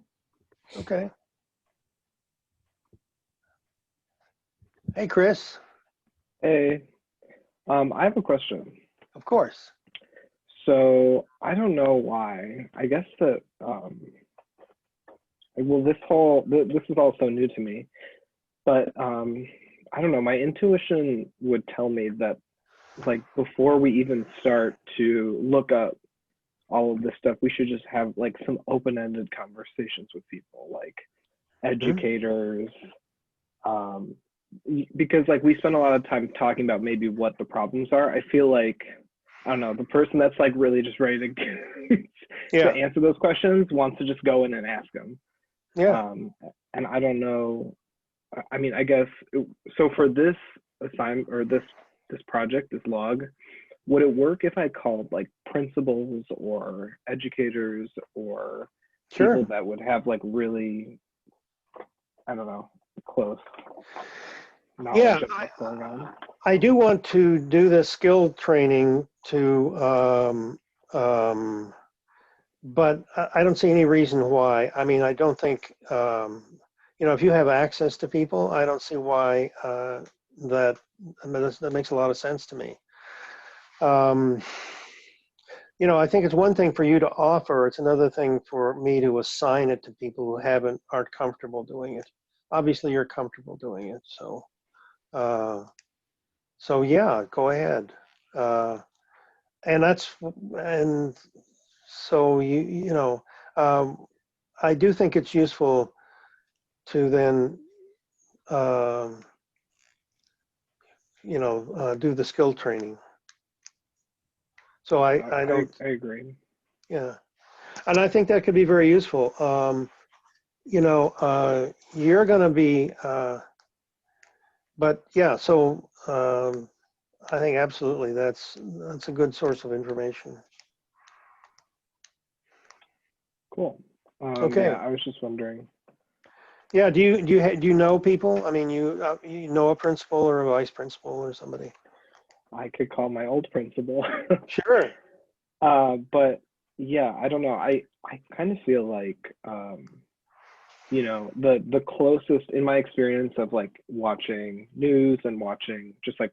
Okay. Hey, Chris. Hey, I have a question. Of course. So I don't know why. I guess that well, this is all so new to me, but I don't know. My intuition would tell me that, like, before we even start to look up all of this stuff, we should just have like some open-ended conversations with people, like educators, because like we spend a lot of time talking about maybe what the problems are. I feel like, I don't know, the person that's like really just ready to Yeah. to answer those questions wants to just go in and ask them. Yeah. And I don't know. I mean, I guess so. For this assignment or this project, this log, would it work if I called like principals or educators or Sure. people that would have like really, I don't know, close knowledge Yeah, of what's going on? I do want to do the skill training to, but I don't see any reason why. I mean, I don't think, if you have access to people, I don't see why that makes a lot of sense to me. I think it's one thing for you to offer. It's another thing for me to assign it to people who aren't comfortable doing it. Obviously, you're comfortable doing it, so. So yeah, go ahead. And so I do think it's useful to then, do the skill training. So I don't, I agree. yeah. And I think that could be very useful. You're going to be, but yeah, so I think absolutely that's a good source of information. Cool. Okay. Yeah, I was just wondering. Yeah. Do you know people? I mean, you know a principal or a vice principal or somebody? I could call my old principal. Sure. But yeah, I don't know. I kind of feel like the closest in my experience of like watching news and watching just like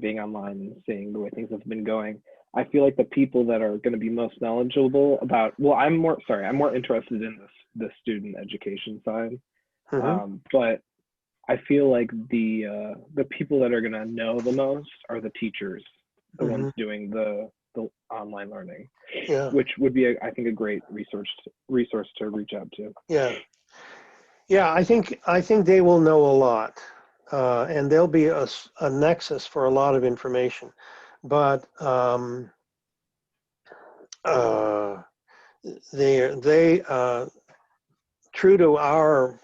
being online and seeing the way things have been going, I feel like the people that are going to be most knowledgeable about, well, I'm more interested in the student education side. But I feel like the people that are going to know the most are the teachers, the ones doing the online learning. Yeah. Which would be I think a great resource to reach out to. Yeah. Yeah. I think they will know a lot, and there'll be a nexus for a lot of information, but they true to our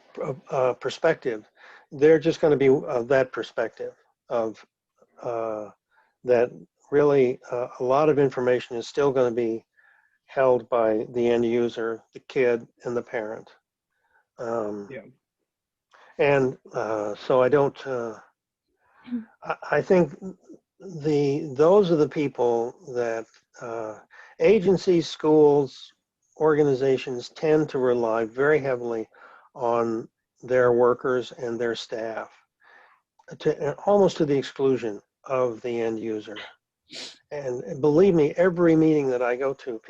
perspective, they're just going to be of that perspective of that really a lot of information is still going to be held by the end user, the kid, and the parent. Yeah. And so I don't. I think those are the people that agencies, schools, organizations tend to rely very heavily on their workers and their staff, almost to the exclusion of the end user. And believe me, every meeting that I go to,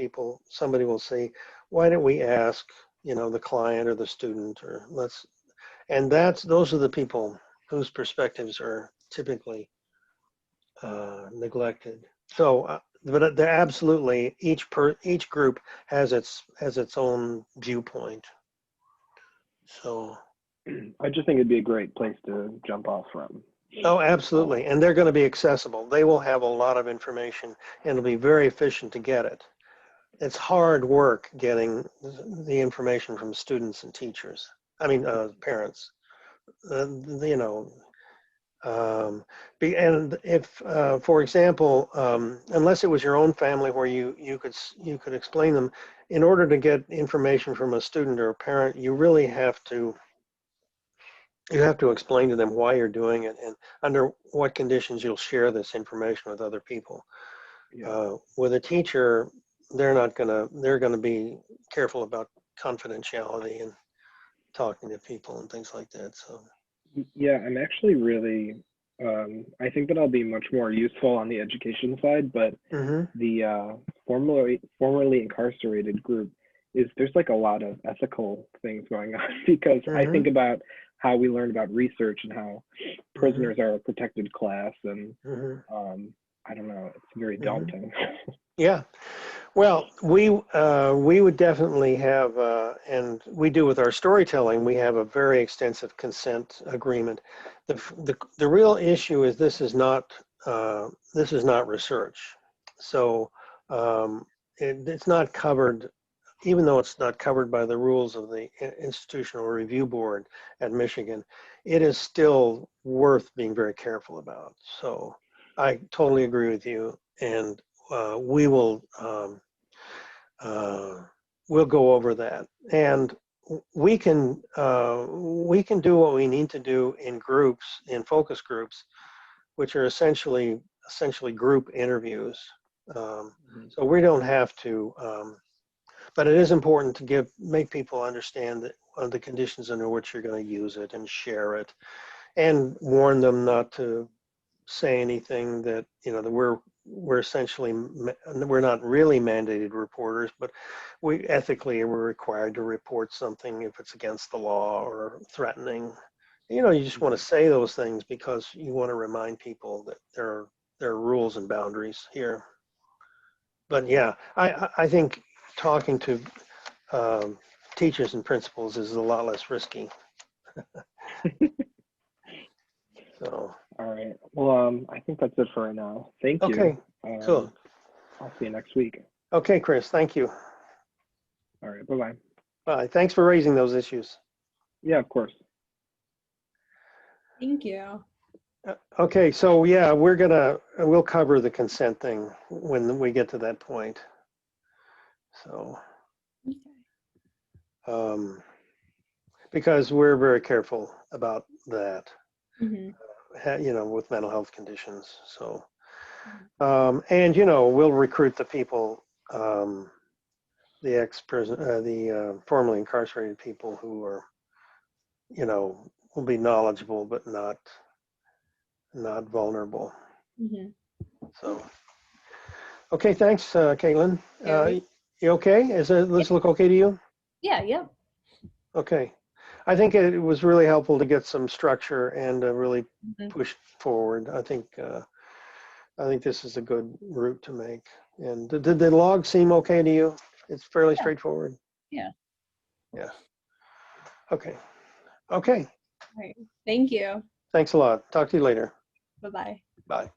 somebody will say, "Why don't we ask, the client or the student, or let's?" And those are the people whose perspectives are typically neglected. So but they're absolutely each group has its own viewpoint. So. I just think it'd be a great place to jump off from. Oh, absolutely. And they're going to be accessible. They will have a lot of information and it'll be very efficient to get it. It's hard work getting the information from students and teachers. I mean, parents. You know, and if, for example, unless it was your own family where you could explain them, in order to get information from a student or a parent, you really have to explain to them why you're doing it and under what conditions you'll share this information with other people. Yeah. With a teacher, they're gonna be careful about confidentiality and talking to people and things like that. So Yeah, I'm actually really, I think that I'll be much more useful on the education side, but the formerly incarcerated group there's like a lot of ethical things going on because I think about how we learn about research and how prisoners are a protected class, and I don't know, it's very daunting. Yeah. Well, we would definitely have, and we do with our storytelling, we have a very extensive consent agreement. The real issue is this is not research. So it's not covered, even though it's not covered by the rules of the Institutional Review Board at Michigan, it is still worth being very careful about. So I totally agree with you, and we will we'll go over that, and we can do what we need to do in groups, in focus groups, which are essentially group interviews. So we don't have to, but it is important to make people understand that the conditions under which you're going to use it and share it, and warn them not to say anything that, you know, that we're essentially, we're not really mandated reporters, but we're required to report something if it's against the law or threatening. You know, you just want to say those things because you want to remind people that there are rules and boundaries here. But yeah, I think talking to teachers and principals is a lot less risky. So. All right. Well, I think that's it for right now. Thank you. Okay, cool. I'll see you next week. Okay, Chris, thank you. All right. Bye-bye. Bye. Thanks for raising those issues. Yeah, of course. Thank you. Okay, so yeah, we'll cover the consent thing when we get to that point. So, because we're very careful about that, you know, with mental health conditions. So, and you know, we'll recruit the people, the formerly incarcerated people who are, you know, will be knowledgeable but not vulnerable. So, okay, thanks, Caitlin. You okay? This look okay to you? Yeah, yep. Okay. I think it was really helpful to get some structure and really push forward. I think this is a good route to make. And did the log seem okay to you? It's fairly straightforward. Yeah. Yeah. Okay. Okay. All right. Thank you. Thanks a lot. Talk to you later. Bye-bye. Bye.